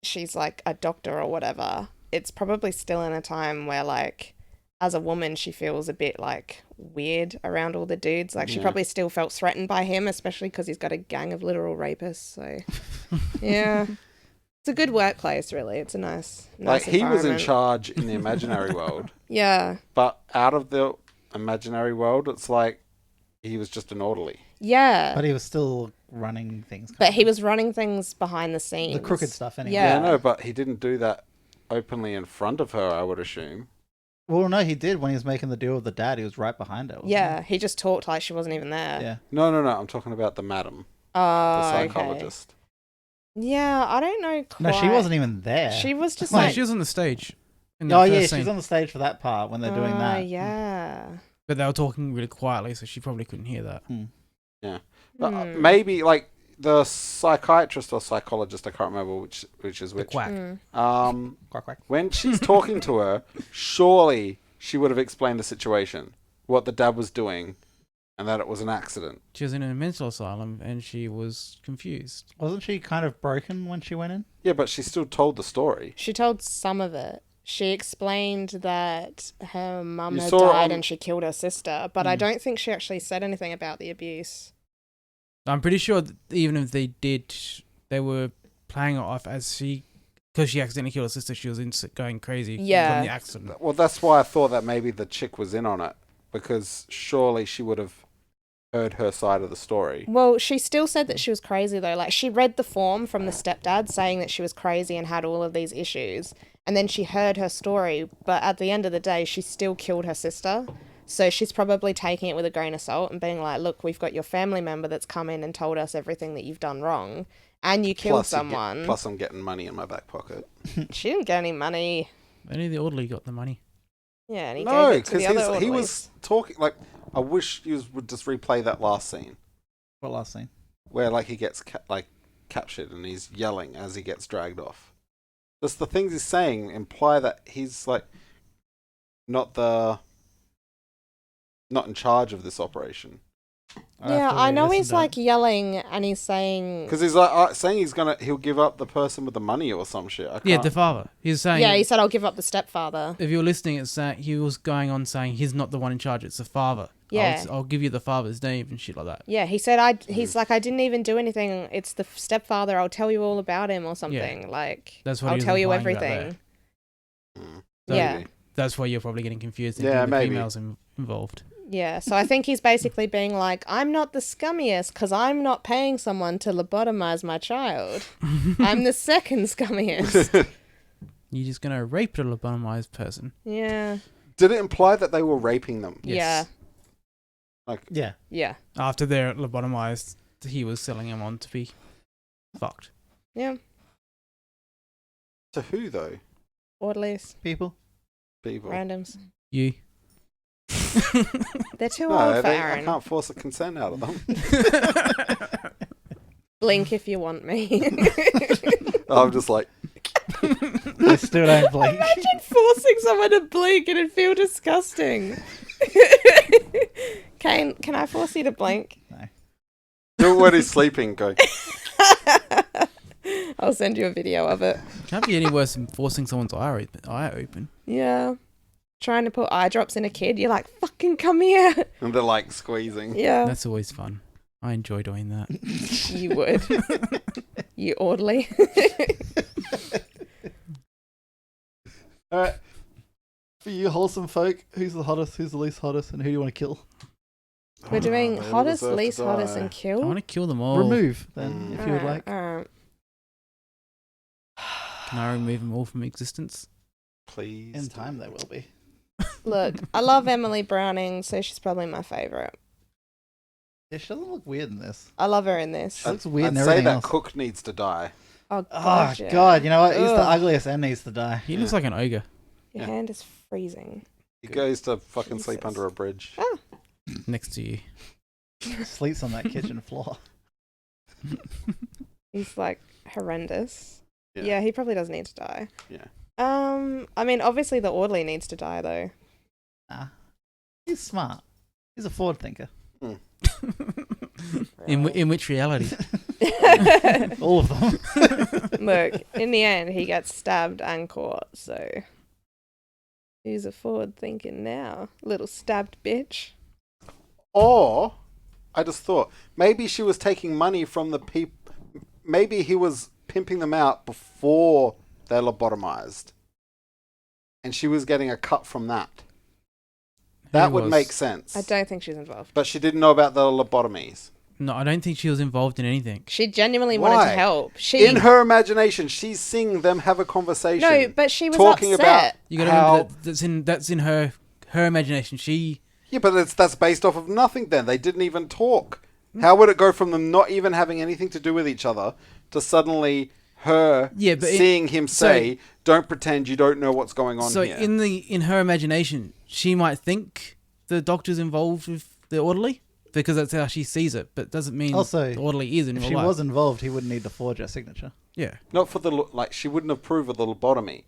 she's like a doctor or whatever, it's probably still in a time where like as a woman she feels a bit like weird around all the dudes. Like she Yeah. probably still felt threatened by him, especially because he's got a gang of literal rapists. So yeah, it's a good workplace. Really, it's a nice Like he was in environment. charge in the imaginary world, Yeah, but out of the imaginary world, it's like he was just an orderly. yeah, But he was still running things. but he was running things behind the scenes. the crooked stuff anyway. Yeah. Yeah, no, but he didn't do that openly in front of her, I would assume. Well, no, he did when he was making the deal with the dad. He was right behind her. wasn't Yeah, he just talked like she wasn't even he? there. Yeah. No, I'm talking about the madam, the Oh, okay. psychologist. Yeah, I don't know No, quite. she wasn't even there. She was just No, like... she was on the stage. In the Oh first yeah, scene. she's on the stage for that part when they're doing Oh, that. yeah. But they were talking really quietly, so she probably couldn't hear that. But Hmm. maybe like the psychiatrist or psychologist, I can't remember which is The which. quack. Mm. Quack quack. When she's talking to her, surely she would have explained the situation, what the dad was doing, and that it was an accident. She was in a mental asylum and she was confused. Wasn't she kind of broken when she went in? Yeah, but she still told the story. She told some of it. She explained that her mum You had saw it died on- and she killed her sister, but I Mm. don't think she actually said anything about the abuse. I'm pretty sure that even if they did, they were playing it off as because she accidentally killed her sister, she was going crazy Yeah. from the accident. Well, that's why I thought that maybe the chick was in on it, because surely she would have heard her side of the story. Well, she still said that she was crazy, though. Like, she read the form from the stepdad saying that she was crazy and had all of these issues. And then she heard her story, but at the end of the day, she still killed her sister. So she's probably taking it with a grain of salt and being like, look, we've got your family member that's come in and told us everything that you've done wrong. And you killed someone. Plus, I'm getting money in my back pocket. She didn't get any money. Only the orderly got the money. Yeah, and he No, gave it to the other because he orderlies. was talking like. I wish you would just replay that last scene What last scene? where like he gets captured and he's yelling as he gets dragged off. Just the things he's saying imply that he's like not in charge of this operation. Yeah, I know he's like yelling and he's saying... Because he's like saying he'll give up the person with the money or some shit. I Yeah, can't- the father. He's saying. Yeah, he said, I'll give up the stepfather. If you're listening, it's that he was going on saying he's not the one in charge. It's the father. Yeah. I'll give you the father's name and shit like that. Yeah, he said, he's like, I didn't even do anything. It's the stepfather. I'll tell you all about him or something. Like, That's what I'll he was tell you implying about everything. Mm. Yeah. Maybe. That's why you're probably getting confused. Yeah, The maybe. females involved. Yeah, so I think he's basically being like, I'm not the scummiest because I'm not paying someone to lobotomize my child. I'm the second scummiest. You're just gonna rape a lobotomized person. Yeah. Did it imply that they were raping them? Yes. Like, Yeah. Yeah. After they're lobotomized, he was selling them on to be fucked. Yeah. To who though? Orderlies, People. People. randoms. You. They're too old for I Aaron. can't force a consent out of them. Blink if you want me. I'm just like, I still don't blink. Imagine forcing someone to blink, it'd feel disgusting. Kane, can I force you to blink? do it when he's sleeping. Go. I'll send you a video of it. Can't be any worse than forcing someone's eye open. Yeah. Trying to put eye drops in a kid, you're like, fucking come here. And they're like squeezing. Yeah. That's always fun. I enjoy doing that. You would. You orderly. All right. For you wholesome folk, who's the hottest, who's the least hottest, and who do you want to kill? We're doing They all hottest, deserve to least hottest, die. and I kill. want to kill them all. Remove, then, if you would like. Alright. Can I remove them all from existence? Please. In time, there will be. Look, I love Emily Browning, so she's probably my favourite. Yeah, she doesn't look weird in this. I love her in this. She looks weird I'd in say everything that else. Cook needs to die. Oh, Oh, God, yeah. God, you know what? He's the Ugh. ugliest and needs to die. He looks like an ogre. Your Yeah. hand is freezing. He goes to fucking sleep Jesus. under a bridge. Oh, Next to you. Sleeps on that kitchen floor. he's like horrendous. Yeah, he probably does need to die. Yeah. I mean, obviously the orderly needs to die though. Nah. He's smart. He's a forward thinker. In which reality? All of them. Look, in the end, he gets stabbed and caught. So who's a forward thinking now? Little stabbed bitch. Or, I just thought, maybe she was taking money from the people. Maybe he was pimping them out before they're lobotomized. And she was getting a cut from that. That would make sense. I don't think she's involved. But she didn't know about the lobotomies. No, I don't think she was involved in anything. She genuinely wanted Why? to help. She In her imagination, she's seeing them have a conversation. no, but she was talking upset. about You got to how... remember that's in her imagination. She Yeah, but that's based off of nothing then. They didn't even talk. How would it go from them not even having anything to do with each other to suddenly her seeing him say, don't pretend you don't know what's going on here? So in her imagination, she might think the doctor's involved with the orderly because that's how she sees it, but doesn't mean Also, the orderly is in If real she life. was involved, he wouldn't need to forge her signature. Yeah. Not for the... Like, she wouldn't approve of the lobotomy.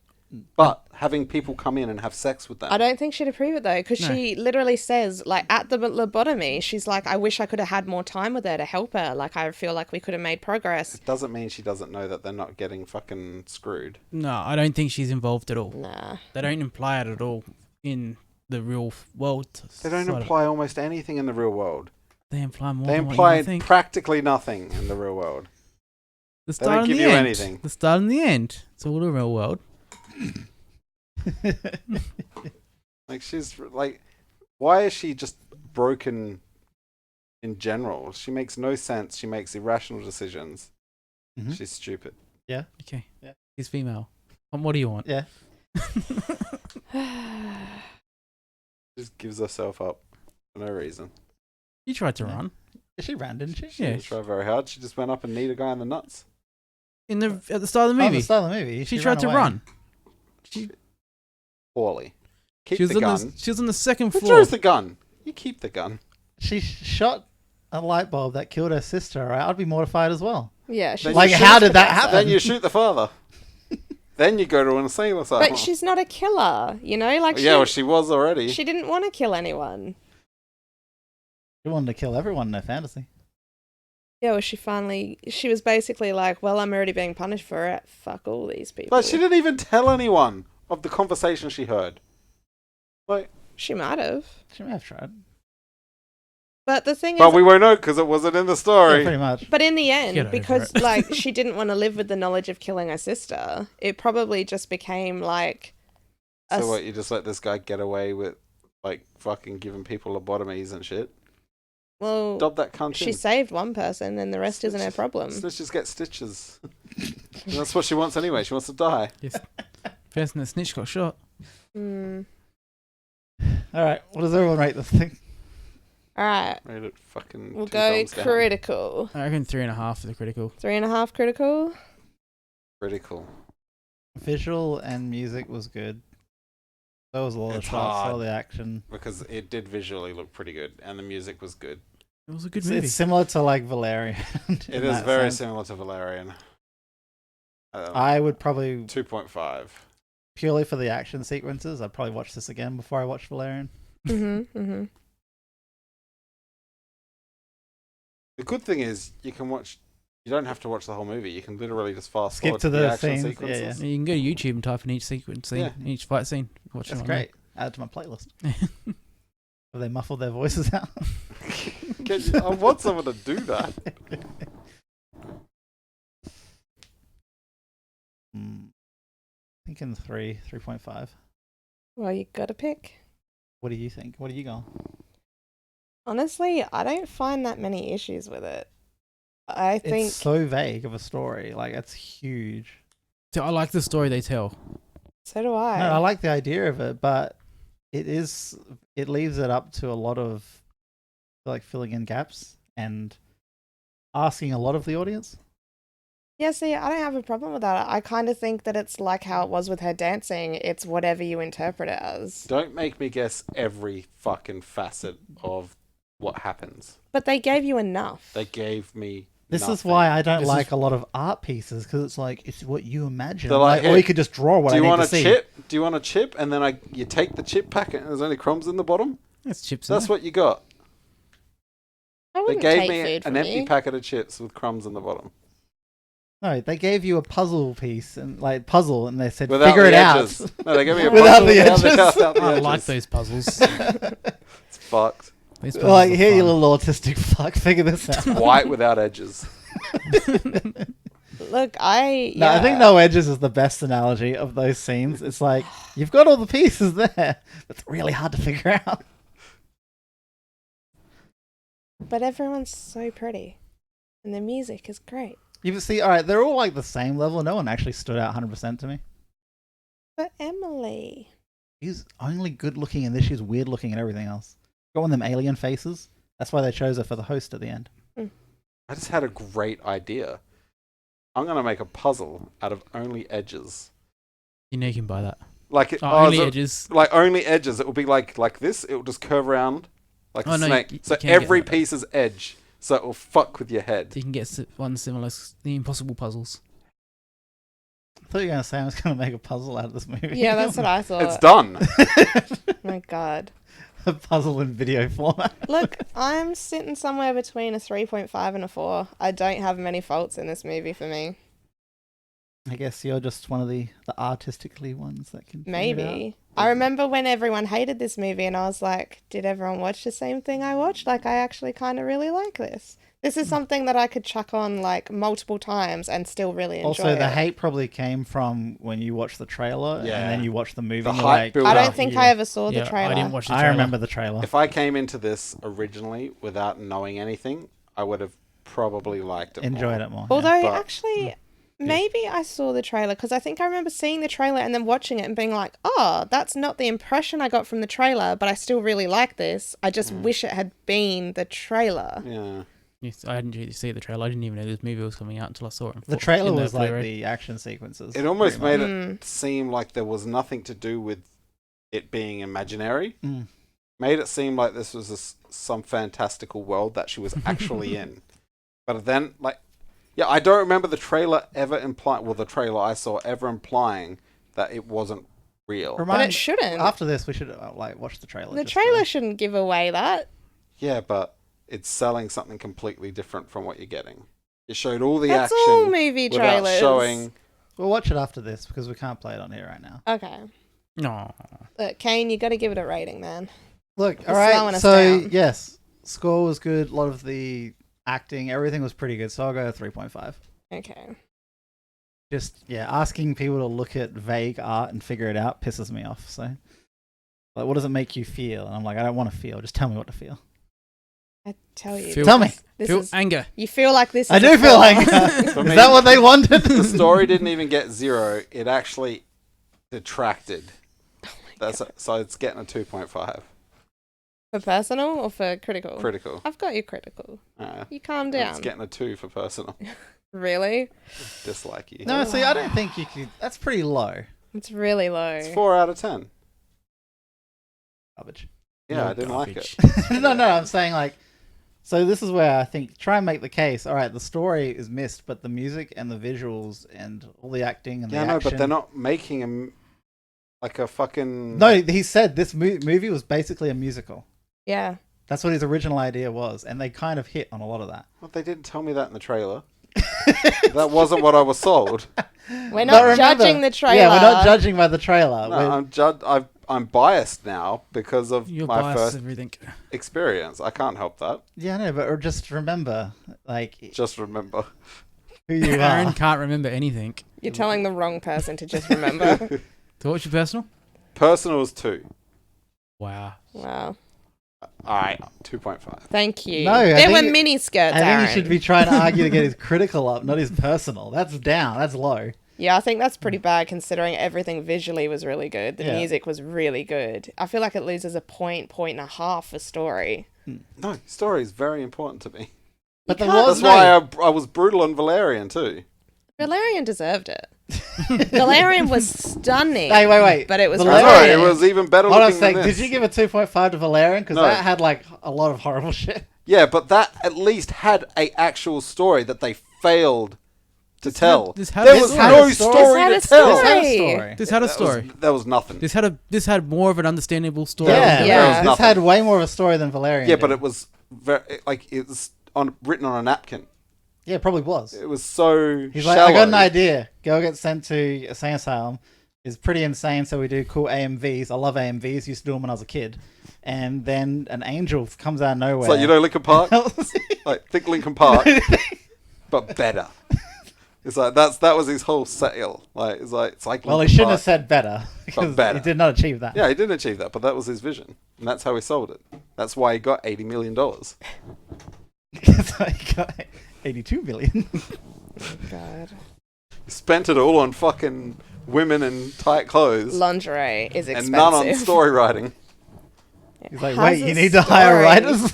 But having people come in and have sex with them. I don't think she'd approve it though, because No. she literally says, like, at the lobotomy, she's like, I wish I could have had more time with her to help her. Like, I feel like we could have made progress. It doesn't mean she doesn't know that they're not getting fucking screwed. No, I don't think she's involved at all. Nah. They don't imply it at all in the real world. They don't side of- imply almost anything in the real world. They imply more They than what you imply might think. practically nothing in the real world. The they start don't and give the you end. anything. The start and the end. It's all the real world. Like, she's like, why is she just broken in general? She makes no sense. She makes irrational decisions. Mhm. She's stupid. Okay. Yeah. He's female. What do you want? Yeah. Just gives herself up for no reason. You tried to Yeah. run. She ran, didn't she? She Yeah. didn't try very hard. She just went up and kneed a guy in the nuts. At the start of the Oh, movie. the start of the movie. she tried to away. run. She Poorly. Keep was the on gun. she was on the second Who floor. throws the gun? You keep the gun. She shot a light bulb that killed her sister. Right? I'd be mortified as well. Yeah, she's Then Like, you how shoot- did that happen? Then you shoot the father. Then you go to an insane asylum. But she's not a killer, you know? Like, Yeah, well, she was already. she didn't want to kill anyone. She wanted to kill everyone in her fantasy. Yeah, well, she was basically like, well, I'm already being punished for it. Fuck all these people. But she didn't even tell anyone of the conversation she heard. Like, She might have. She may have tried. But the thing but is, we won't know because it wasn't in the Yeah, story. pretty much. but in the Get end, over because it. like she didn't want to live with the knowledge of killing her sister, it probably just became like So what? You just let this guy get away with, like, fucking giving people lobotomies and shit? well, Dob that cunt she in. saved one person and the rest isn't her problem. Snitches get stitches. And that's what she wants anyway. She wants to die. Person that snitch got shot. Hmm. All right. What does everyone rate this thing? All right, Made it fucking. we'll two go thumbs down. critical. I reckon 3.5 for the critical. 3.5 critical. Critical. Visual and music was good. There was a lot of It's shots, all hard. the action. Because it did visually look pretty good, and the music was good. It was a good It's, movie. it's similar to like Valerian. It is very similar to Valerian. I would probably 2.5. purely for the action sequences. I'd probably watch this again before I watch Valerian. Mm-hmm. The good thing is you can watch. You don't have to watch the whole movie. You can literally just fast Skip forward to the the action scenes, yeah, sequences. You can go to YouTube and type in each sequence, scene, each fight scene. Watch That's it on great. Add it to my playlist. Have they muffled their voices out? I want someone to do that. Thinking 3.5. Well, you got to pick. What do you think? What are you going? Honestly, I don't find that many issues with it. I think It's so vague of a story. Like, it's huge. So I like the story they tell. so do I. No, I like the idea of it, but it leaves it up to a lot of like filling in gaps and asking a lot of the audience. Yeah, see, I don't have a problem with that. I kind of think that it's like how it was with her dancing. It's whatever you interpret it as. Don't make me guess every fucking facet of what happens. But they gave you enough. They gave me. This nothing. is why I don't This like is- a lot of art pieces, because it's like it's what you imagine. They're like, Like, or "Hey, you could just draw what Do I you need want to a see. chip? Do you want a chip? And then you take the chip packet and there's only crumbs in the bottom. That's chips. In That's there. what you got. I They wouldn't gave take me food an from empty you. packet of chips with crumbs in the bottom. No, they gave you a puzzle piece and like puzzle, and they said Without figure the it edges. out. No, they gave me a Without puzzle the without edges. without the I edges. like those puzzles. It's fucked. Those puzzles Like, are here, you fun. little autistic fuck, figure this out. White without edges. Look, I No, I think no edges is the best analogy of those scenes. It's like you've got all the pieces there. It's really hard to figure out. But everyone's so pretty, and the music is great. You see, all right, they're all like the same level. No one actually stood out 100% to me. But Emily, She's only good looking in this. She's weird looking in everything else. Got one of them alien faces. That's why they chose her for the host at the end. I just had a great idea. I'm gonna make a puzzle out of only edges. You know you can buy that. Like it, Oh, only so- edges. Like only edges. It will be like this. It will just curve around like Oh, a no, snake. you So can't get every that. piece is edge. So it will fuck with your head. So you can get one similar, the impossible puzzles. I thought you were going to say I was going to make a puzzle out of this movie. yeah, that's what I thought. It's done. My God. A puzzle in video format. Look, I'm sitting somewhere between a 3.5 and a 4. I don't have many faults in this movie for me. I guess you're just one of the artistically ones that can figure it Maybe. I remember when everyone hated this movie and I was like, did everyone watch the same thing I watched? Like, I actually kind of really like this. This is something that I could chuck on like multiple times and still really enjoy Also, the it. hate probably came from when you watched the trailer Yeah. and then you watched the movie. The and you're hype like, build I up. don't think yeah. I ever saw the Yeah, trailer. I didn't watch the I trailer. remember the trailer. If I came into this originally without knowing anything, I would have probably liked it. Enjoyed more. it more. Although, But- actually, maybe I saw the trailer because I think I remember seeing the trailer and then watching it and being like, oh, that's not the impression I got from the trailer, but I still really like this. I just wish it had been the trailer. Yeah. Yes, I didn't really see the trailer. I didn't even know this movie was coming out until I saw it. The trailer in was like Blu-ray. the action sequences. It almost pretty made much. it seem like there was nothing to do with it being imaginary. Mm. Made it seem like this was some fantastical world that she was actually in. But then, yeah, I don't remember the trailer ever implying, well, the trailer I saw ever implying that it wasn't real. But it shouldn't. After this, we should watch the trailer. The just trailer shouldn't give away that. Yeah, but it's selling something completely different from what you're getting. It showed all the That's action all movie without trailers. showing. We'll watch it after this because we can't play it on here right now. Okay. No. Look, Kane, you got to give it a rating, man. Look, all slowing right. us So down. yes, score was good. A lot of the acting, everything was pretty good. So I'll go 3.5. Okay. Just asking people to look at vague art and figure it out pisses me off. So, like, what does it make you feel? And I'm like, I don't want to feel. Just tell me what to feel. I tell you. Feel- Tell me. This Feel is, anger. you feel like this is I a do feel four. like. For Is me- that what they wanted? The story didn't even get 0. It actually detracted. So it's getting a 2.5. For personal or for critical? Critical. I've got you critical. You calm It's down. getting a 2 for personal. Really? Dislike you. No, see, I don't think you could. That's pretty low. It's really low. It's 4 out of 10. Garbage. Yeah, I didn't like it. No, I'm saying like. So this is where I think try and make the case. All right, the story is missed, but the music and the visuals and all the acting and Yeah, the no, action. but they're not making him like a fucking. No, he said this movie was basically a musical. Yeah. That's what his original idea was, and they kind of hit on a lot of that. Well, they didn't tell me that in the trailer. That wasn't what I was sold. We're not But remember- judging the trailer. Yeah, we're not judging by the trailer. No, I'm biased now because of You're my biased first everything. experience. I can't help that. Yeah, no, but just remember, like, Just remember. who you Aaron are. can't remember anything. You're telling the wrong person to just remember. So what's your personal? Personal is 2. Wow. Wow. Alright, 2.5. Thank you. No, I there think were you- mini skirts, I think Aaron. you should be trying to argue to get his critical up, not his personal. That's down. That's low. Yeah, I think that's pretty bad considering everything visually was really good. The Yeah. music was really good. I feel like it loses a point and a half for story. No, story is very important to me. But You there can't- was That's why I was brutal on Valerian too. Valerian deserved it. Valerian was stunning. Hey, wait. But it was Valerian- Sorry, Valerian. it was even better Hold on a looking than sec. this. Did you give a 2.5 to Valerian? Because No. that had like a lot of horrible shit. Yeah, but that at least had a actual story that they failed to tell. this had There a was story. no This story had to a tell. story. This had a story. This had a story. There was nothing. This had more of an understandable story. Yeah, Yeah. whereas this had way more of a story than Valerian. Yeah, did. but it was it was written on a napkin. Yeah, it probably was. It was so He's shallow. like, I got an idea. Go get sent to a sane asylum. It's pretty insane, so we do cool AMVs. I love AMVs. Used to do them when I was a kid. And then an angel comes out of nowhere. It's like, you know, Linkin Park. Like, think Linkin Park, but better. It's like that was his whole sale. Like it's like. well, he Linkin shouldn't Park. have said better because better. he did not achieve that. Yeah, he didn't achieve that, but that was his vision, and that's how he sold it. That's why he got $80 million. So he got 82 million. Oh, God. He spent it all on fucking women in tight clothes, Lingerie is and expensive. none on story writing. He's like, Has wait, a you need to hire story. writers?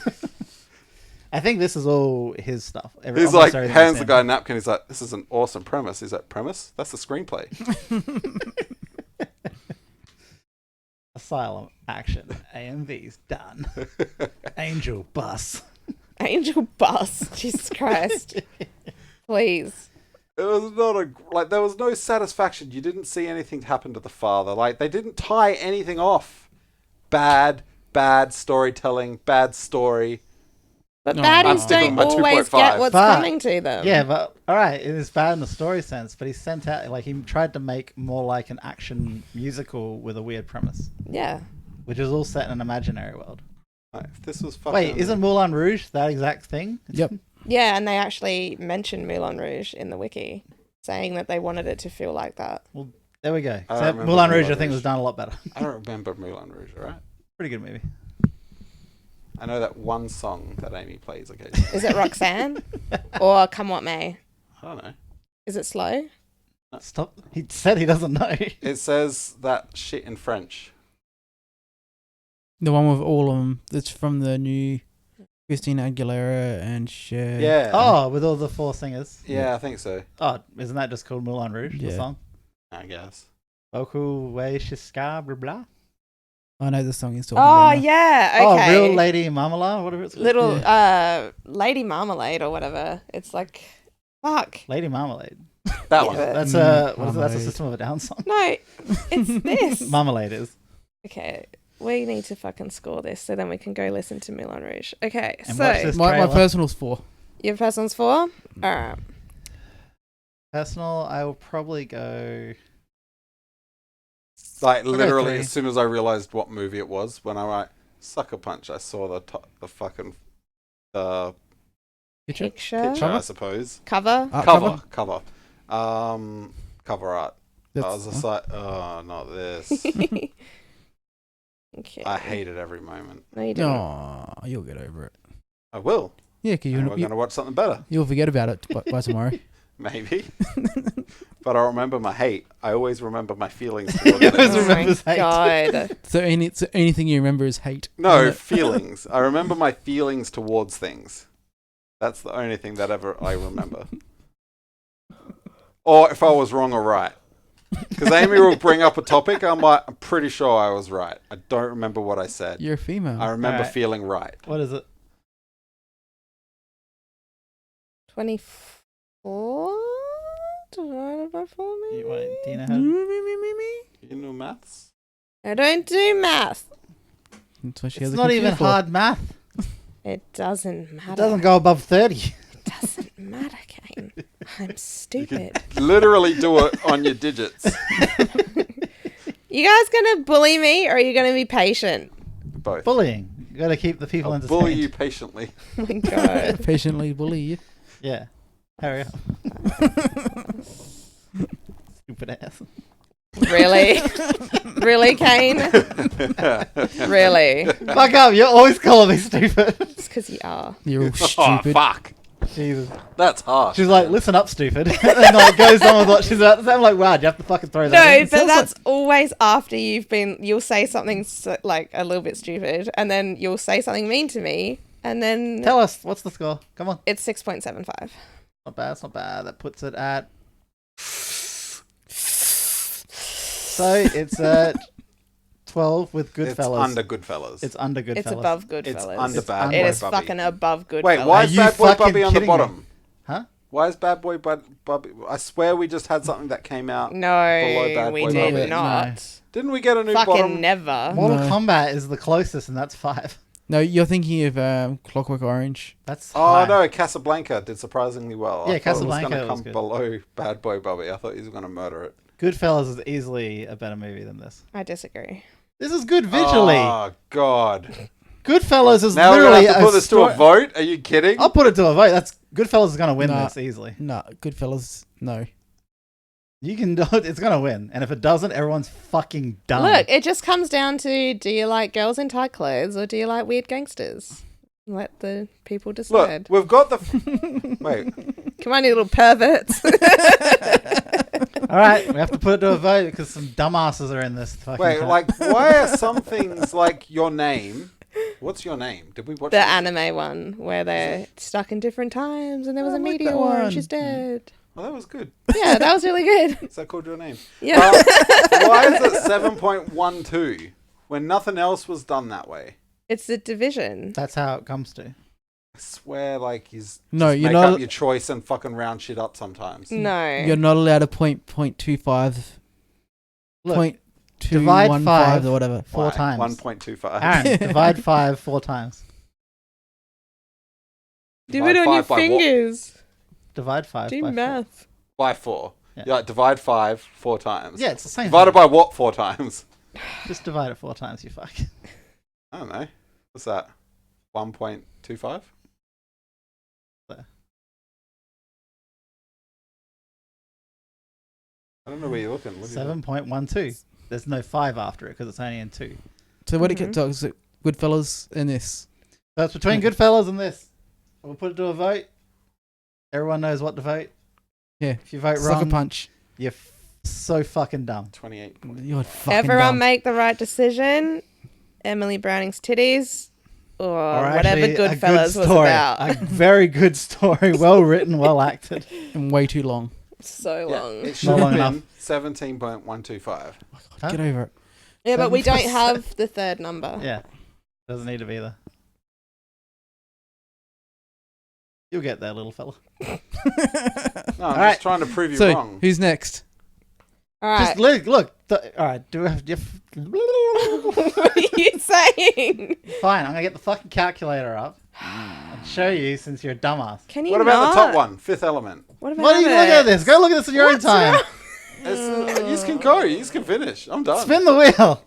I think this is all his stuff. He's almost like, everything's hands the him. guy a napkin. He's like, this is an awesome premise. He's like, premise? That's the screenplay. Asylum, action, AMVs, done. Angel, bus. Angel bus. Jesus Christ. Please. It was not there was no satisfaction. You didn't see anything happen to the father. Like, they didn't tie anything off. Bad storytelling, bad story. But No, baddies I'm sticking don't with my always 2.5. get what's But- coming to them. Yeah, but alright, it is bad in the story sense, but he sent out, like, he tried to make more like an action musical with a weird premise, Yeah. which is all set in an imaginary world. Like, if this was fucking... Wait, isn't Moulin Rouge that exact thing? Yep. Yeah, and they actually mentioned Moulin Rouge in the wiki, saying that they wanted it to feel like that. There we go. I So don't remember Moulin Rouge, I Moulin think, Rouge. was done a lot better. I don't remember Moulin Rouge, alright? Pretty good movie. I know that one song that Amy plays occasionally. Is it Roxanne? Or Come What May? I don't know. Is it slow? Stop. He said he doesn't know. It says that shit in French. The one with all of them. That's from the new Christina Aguilera and Cher. Yeah. Oh, with all the four singers. Yeah, I think so. Oh, isn't that just called Moulin Rouge, the Yeah. song? I guess. Beaucoup way Shiska, blah blah. I know the song he's talking Oh, about. yeah. Oh, Okay. Real Lady Marmalade, whatever it's called. Little Lady Marmalade or whatever. It's like, fuck. Lady Marmalade. That Yeah, one. but- That's a what is it? That's a Marmalade. System of a Down song. No, it's this. Marmalade is. Okay, we need to fucking score this so then we can go listen to Moulin Rouge. Okay, And watch so this My trailer. personal's 4. your person's 4? Alright. Personal, I will probably go. Like, go literally, 3. as soon as I realized what movie it was, when I write Sucker Punch, I saw the fucking Picture? picture, I suppose. Cover? Art Cover. Cover art. I That's- was just like, oh, not this. Okay. I hated every moment. No, you didn't. No, you'll get over it. I will. Yeah, because And we're going to watch something better. you'll forget about it by tomorrow. Maybe. But I remember my hate. I always remember my feelings towards You always it. Oh remember my his hate. god. So anything you remember is hate. No, feelings. I remember my feelings towards things. That's the only thing that ever I remember. or if I was wrong or right. Because Amy will bring up a topic, I'm pretty sure I was right. I don't remember what I said. You're a female. I remember Alright. feeling right. What is it? 24 divided by 4, maybe? Do you know how to... You know maths? I don't do math. That's why she It's has a not even computer for. hard math. It doesn't matter. It doesn't go above 30. It doesn't matter, Kane. I'm You stupid. can literally do it on your digits. You guys gonna bully me, or are you gonna be patient? Both. Bullying. You got to keep the people I'll entertained. bully you patiently. Oh my god. Patiently bully you. Yeah. Hurry up. Stupid ass. Really? Really, Kane? Really? Fuck up. You're always calling me stupid. It's because you are. You're all Oh, stupid. fuck. Jesus. That's harsh. She's like, listen up, stupid. And then like goes on with what she's about to say. I'm like, wow, do you have to fucking throw that No, in? but that's always after you'll say something like a little bit stupid, and then you'll say something mean to me, and then Tell us, what's the score? Come on. it's 6.75. Not bad, it's not bad. That puts it at... So it's 12 with It's Goodfellas. under Goodfellas. It's under Goodfellas. It's above Goodfellas. It's under It's Bad under- Boy It is Bubby. fucking above Goodfellas. Wait, why Are is you Bad Boy fucking Bubby on the kidding me? bottom? Huh? Why is Bad Boy Bubby? I swear we just had something that came out. No, Bad we Boy did Bubby. not. Didn't we get a new Fucking bottom? never. Mortal No. Kombat is the closest, and that's 5. No, you're thinking of Clockwork Orange. That's Oh high. no, Casablanca did surprisingly well. Yeah, I thought Casablanca it was was going to good. come below Bad Boy Bubby. I thought he was going to murder it. Goodfellas is easily a better movie than this. I disagree. This is good visually. Oh god. Goodfellas is Now we're literally going to have to put this to a story- vote? Are you kidding? I'll put it to a vote. That's Goodfellas is going to win Nah. this easily. No, Goodfellas. No. You can do it. It's going to win. And if it doesn't, everyone's fucking done. Look, it just comes down to, do you like girls in tight clothes or do you like weird gangsters? Let the people Look, decide. we've got the... Wait. Come on, you little perverts. All right, we have to put it to a vote because some dumbasses are in this. Fucking Wait, crap. like, why are some things like your name? What's your name? Did we watch The this? anime one where they're stuck in different times and there was I a like that meteor one. and she's dead. Oh, that was good. Yeah, that was really good. Is that called your name? Yeah. Why is it 7.12 when nothing else was done that way? It's the division. That's how it comes to. I swear, like, he's No, just you're make not- up your choice and fucking round shit up sometimes. No. You're not allowed to point 25. Look, Point divide 215 5 or whatever. four times. 1.25. Aaron, divide 5 4 times. Do it on your by what? fingers. Divide 5 Do by math. By 4. Yeah. Yeah, divide 5 4 times. 4. Yeah, it's the same. Divided thing. by what 4 times? Just divide it 4 times, you fuck. I don't know. What's that? 1.25? There. I don't know where you're looking. What are you looking? 7.12. There's no 5 after it because it's only in 2. So what did Mhm. it talk? So Goodfellas in this. So it's between Goodfellas and this. We'll put it to a vote. Everyone knows what to vote. Yeah. If you vote Sucker wrong, punch. you're so fucking dumb. 28. You're fucking Everyone dumb. make the right decision. Emily Browning's titties. Or whatever actually, a good Goodfellas was story. about. A very good story. Well written, well acted. And way too long. So Yeah, long. it should Not have long been 17.125. Huh? Get over it. Yeah, but we don't 7%. have the third number. Yeah. Doesn't need to be there. You'll get there, little fella. No, I'm Alright. just trying to prove you So wrong. who's next? All right. Just look. Alright, do we have... What are you saying? Fine, I'm gonna get the fucking calculator up and show you since you're a dumbass. Can you What about not? the top one? Fifth Element. What about What are you looking at this? Go look at this in your own What's time. wrong? You can go. You can finish. I'm done. Spin the wheel.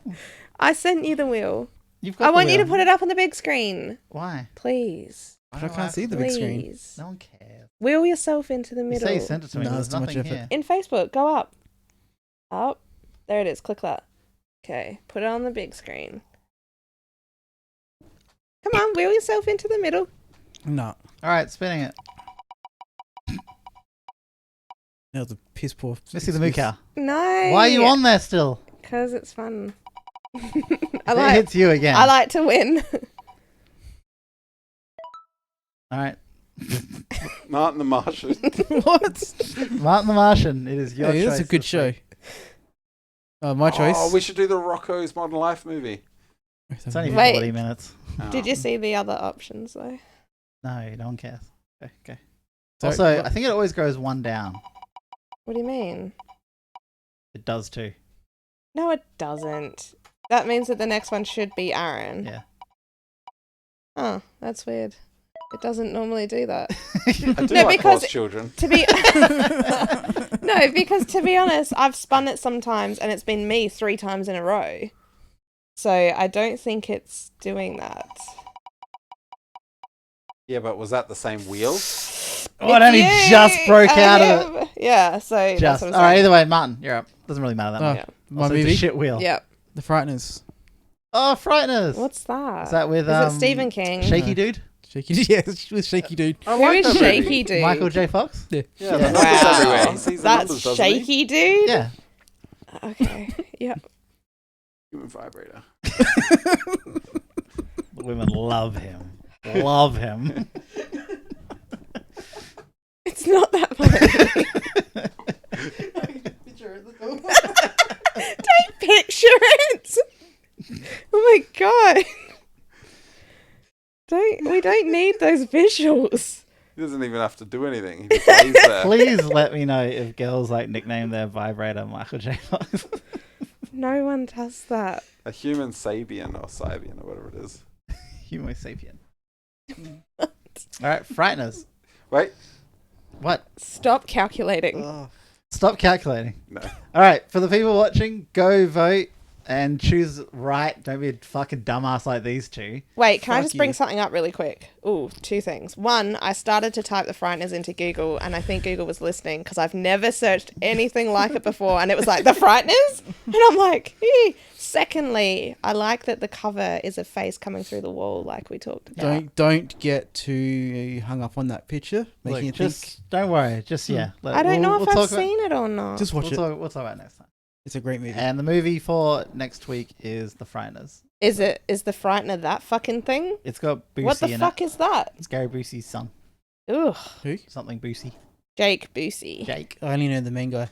I sent you the wheel. You've got I the want you to wheel. put it up on the big screen. Why? Please. But I can't see the big screen. Please. No one cares. Wheel yourself into the You middle. say you sent it to me. No, There's it's too much nothing effort. here. In Facebook, go up. Up. There it is. Click that. Okay. Put it on the big screen. Come on, wheel yourself into the middle. No. Alright, spinning it. That was a piss poor. Missy the Moo Cow. No. Why are you on there still? Because it's fun. It hits you again. I like to win. Alright. Martin the Martian. What? Martin the Martian. It is your Hey, choice. that's a good this show. week. My choice. Oh, we should do the Rocco's Modern Life movie. It's only Wait. 40 minutes. Did you see the other options though? No, no one cares. Okay. So- Also, I think it always goes one down. What do you mean? It does too. No, it doesn't. That means that the next one should be Aaron. Yeah. Oh, that's weird. It doesn't normally do that. I do No, like because- horse children. To be No, because to be honest, I've spun it sometimes and it's been me 3 times in a row. So I don't think it's doing that. Yeah, but was that the same wheel? Oh, it only just broke out of it. Yeah, so that's Just. what I'm All right, saying. either way, Martin, you're up. Doesn't really matter that Oh, much. Yeah. my Also, it's a movie, shit wheel. Yep. The Frighteners. Oh, Frighteners. What's that? Is that with Is it Stephen King? Shaky No. Dude? Shaky, yeah, with Shaky Dude. I Who is that movie. Shaky Dude? Michael J. Fox? Yeah. Yeah, the Yeah. numbers everywhere. Wow. He sees the That's numbers, doesn't he? Shaky Dude? Yeah. Okay. Yep. Human vibrator. Women love him. Love him. It's not that funny. Don't picture it. Oh my god. We don't need those visuals. He doesn't even have to do anything. He just lays there. Please let me know if girls like nickname their vibrator Michael J. Fox. No one does that. A human Sabian or Sibian or whatever it is. Homo sapien. Alright, Frighteners. Wait. What? Stop calculating. Stop calculating. No. Alright, for the people watching, go vote and choose right. Don't be a fucking dumbass like these two. Wait, can I Fuck just bring you. something up really quick? Ooh, 2 things. One, I started to type the Frighteners into Google, and I think Google was listening because I've never searched anything like it before, and it was like, the Frighteners? And I'm like, "Eeh." Secondly, I like that the cover is a face coming through the wall like we talked about. Don't get too hung up on that picture, making Look, you just don't worry. Just yeah. I don't know if I've talk about- seen it or not. just watch it. We'll talk about it next time. It's a great movie. And the movie for next week is The Frighteners. Is the Frightener that fucking thing? It's got Boosie What the in fuck it. is that? It's Gary Busey's son. Ugh. Who? Something Busey. Jake Busey. Jake. I only know the main guy.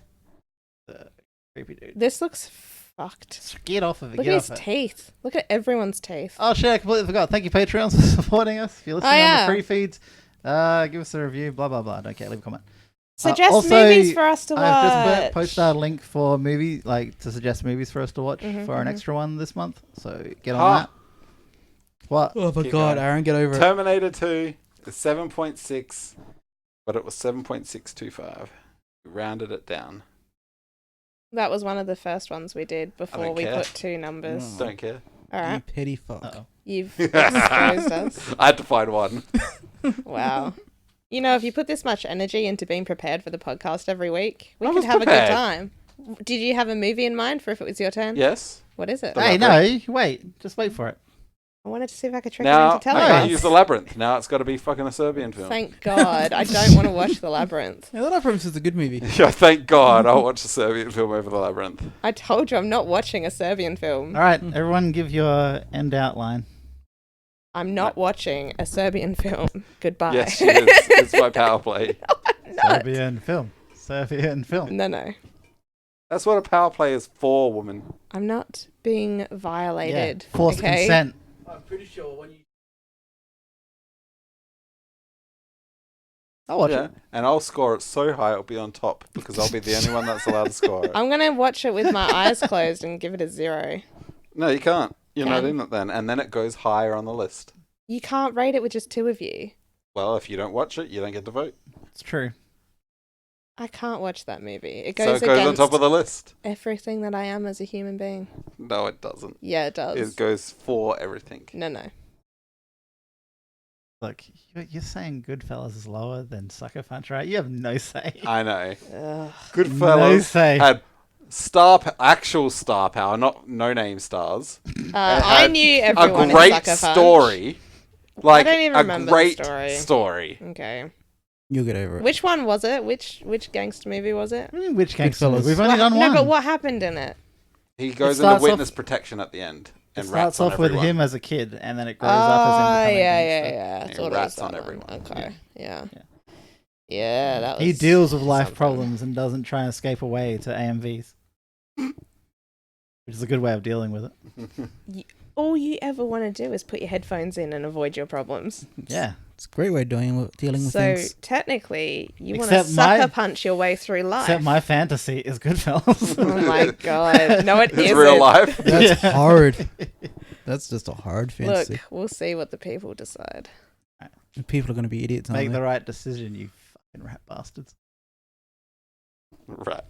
The creepy dude. This looks fucked. Just get off of it. Look get at off his it. teeth. Look at everyone's teeth. Oh shit, I completely forgot. Thank you, Patreons, for supporting us. If you're listening yeah. on the free feeds, give us a review, blah blah blah. Don't care, leave a comment. Suggest also, movies for us to watch. I've just posted a link for movie, like to suggest movies for us to watch Mhm, for an mhm. extra one this month. So get on Ah. that. What? Oh my Keep god, going. Aaron, get over it. Terminator 2 is 7.6, but it was 7.625. We rounded it down. That was one of the first ones we did before don't we care. put 2 numbers. No. Don't care. All You right. petty fuck. Uh-oh. You've exposed us. I had to find one. Wow. You know, if you put this much energy into being prepared for the podcast every week, we I could was have a prepared. good time. Did you have a movie in mind for if it was your turn? Yes. What is it? The Hey, Labyrinth. no, wait. Just wait for it. I wanted to see if I could trick him Now into I telling can't us. use the labyrinth. Now it's got to be fucking a Serbian film. Thank God. I don't want to watch The Labyrinth. Yeah, that Labyrinth is a good movie. Yeah, thank God I'll watch a Serbian film over the labyrinth. I told you I'm not watching a Serbian film. All right, everyone, give your end outline. I'm not watching a Serbian film. Goodbye. Yes, she is. It's my power play. Not. Serbian film. Serbian film. No. That's what a power play is for, woman. I'm not being violated. Yeah. Forced okay? consent. I'm pretty sure when you... I'll watch Yeah, it. and I'll score it so high it'll be on top because I'll be the only one that's allowed to score it. I'm going to watch it with my eyes closed and give it a 0. No, you can't. You're not Can. in it then, and then it goes higher on the list. You can't rate it with just 2 of you. Well, if you don't watch it, you don't get to vote. It's true. I can't watch that movie. It So goes it goes on against top of the list. everything that I am as a human being. No, it doesn't. Yeah, it does. It goes for everything. No. Look, you're saying Goodfellas is lower than Sucker Punch, right? You have no say. I know. Ugh. No Goodfellas say. had actual star power, not no-name stars. I had knew A everyone great in Sucker Punch. story. Like, don't even a remember the great story. story. Okay. You'll get over it. Which one was it? Which gangster movie was it? I mean, which gangster Goodfellas. movie? We've only done No, one. but what happened in it? He goes starts into off- witness protection at the end It and starts rats on off with everyone. him as a kid, and then it grows up as him becoming a gangster. yeah. I He thought it was rats that on one. everyone. Okay. Yeah. Yeah. Yeah, that was. He deals with life something. problems and doesn't try and escape away to AMVs, which is a good way of dealing with it. All you ever want to do is put your headphones in and avoid your problems. Yeah. It's a great way of dealing with So things. technically, you want to Except my- sucker punch your way through life. Except my fantasy is Goodfellas. Oh my god! No, it It's isn't. real life. That's hard. That's just a hard fantasy. Look, we'll see what the people decide. People are going to be idiots. Aren't Make they? the right decision, you fucking rat bastards. Right.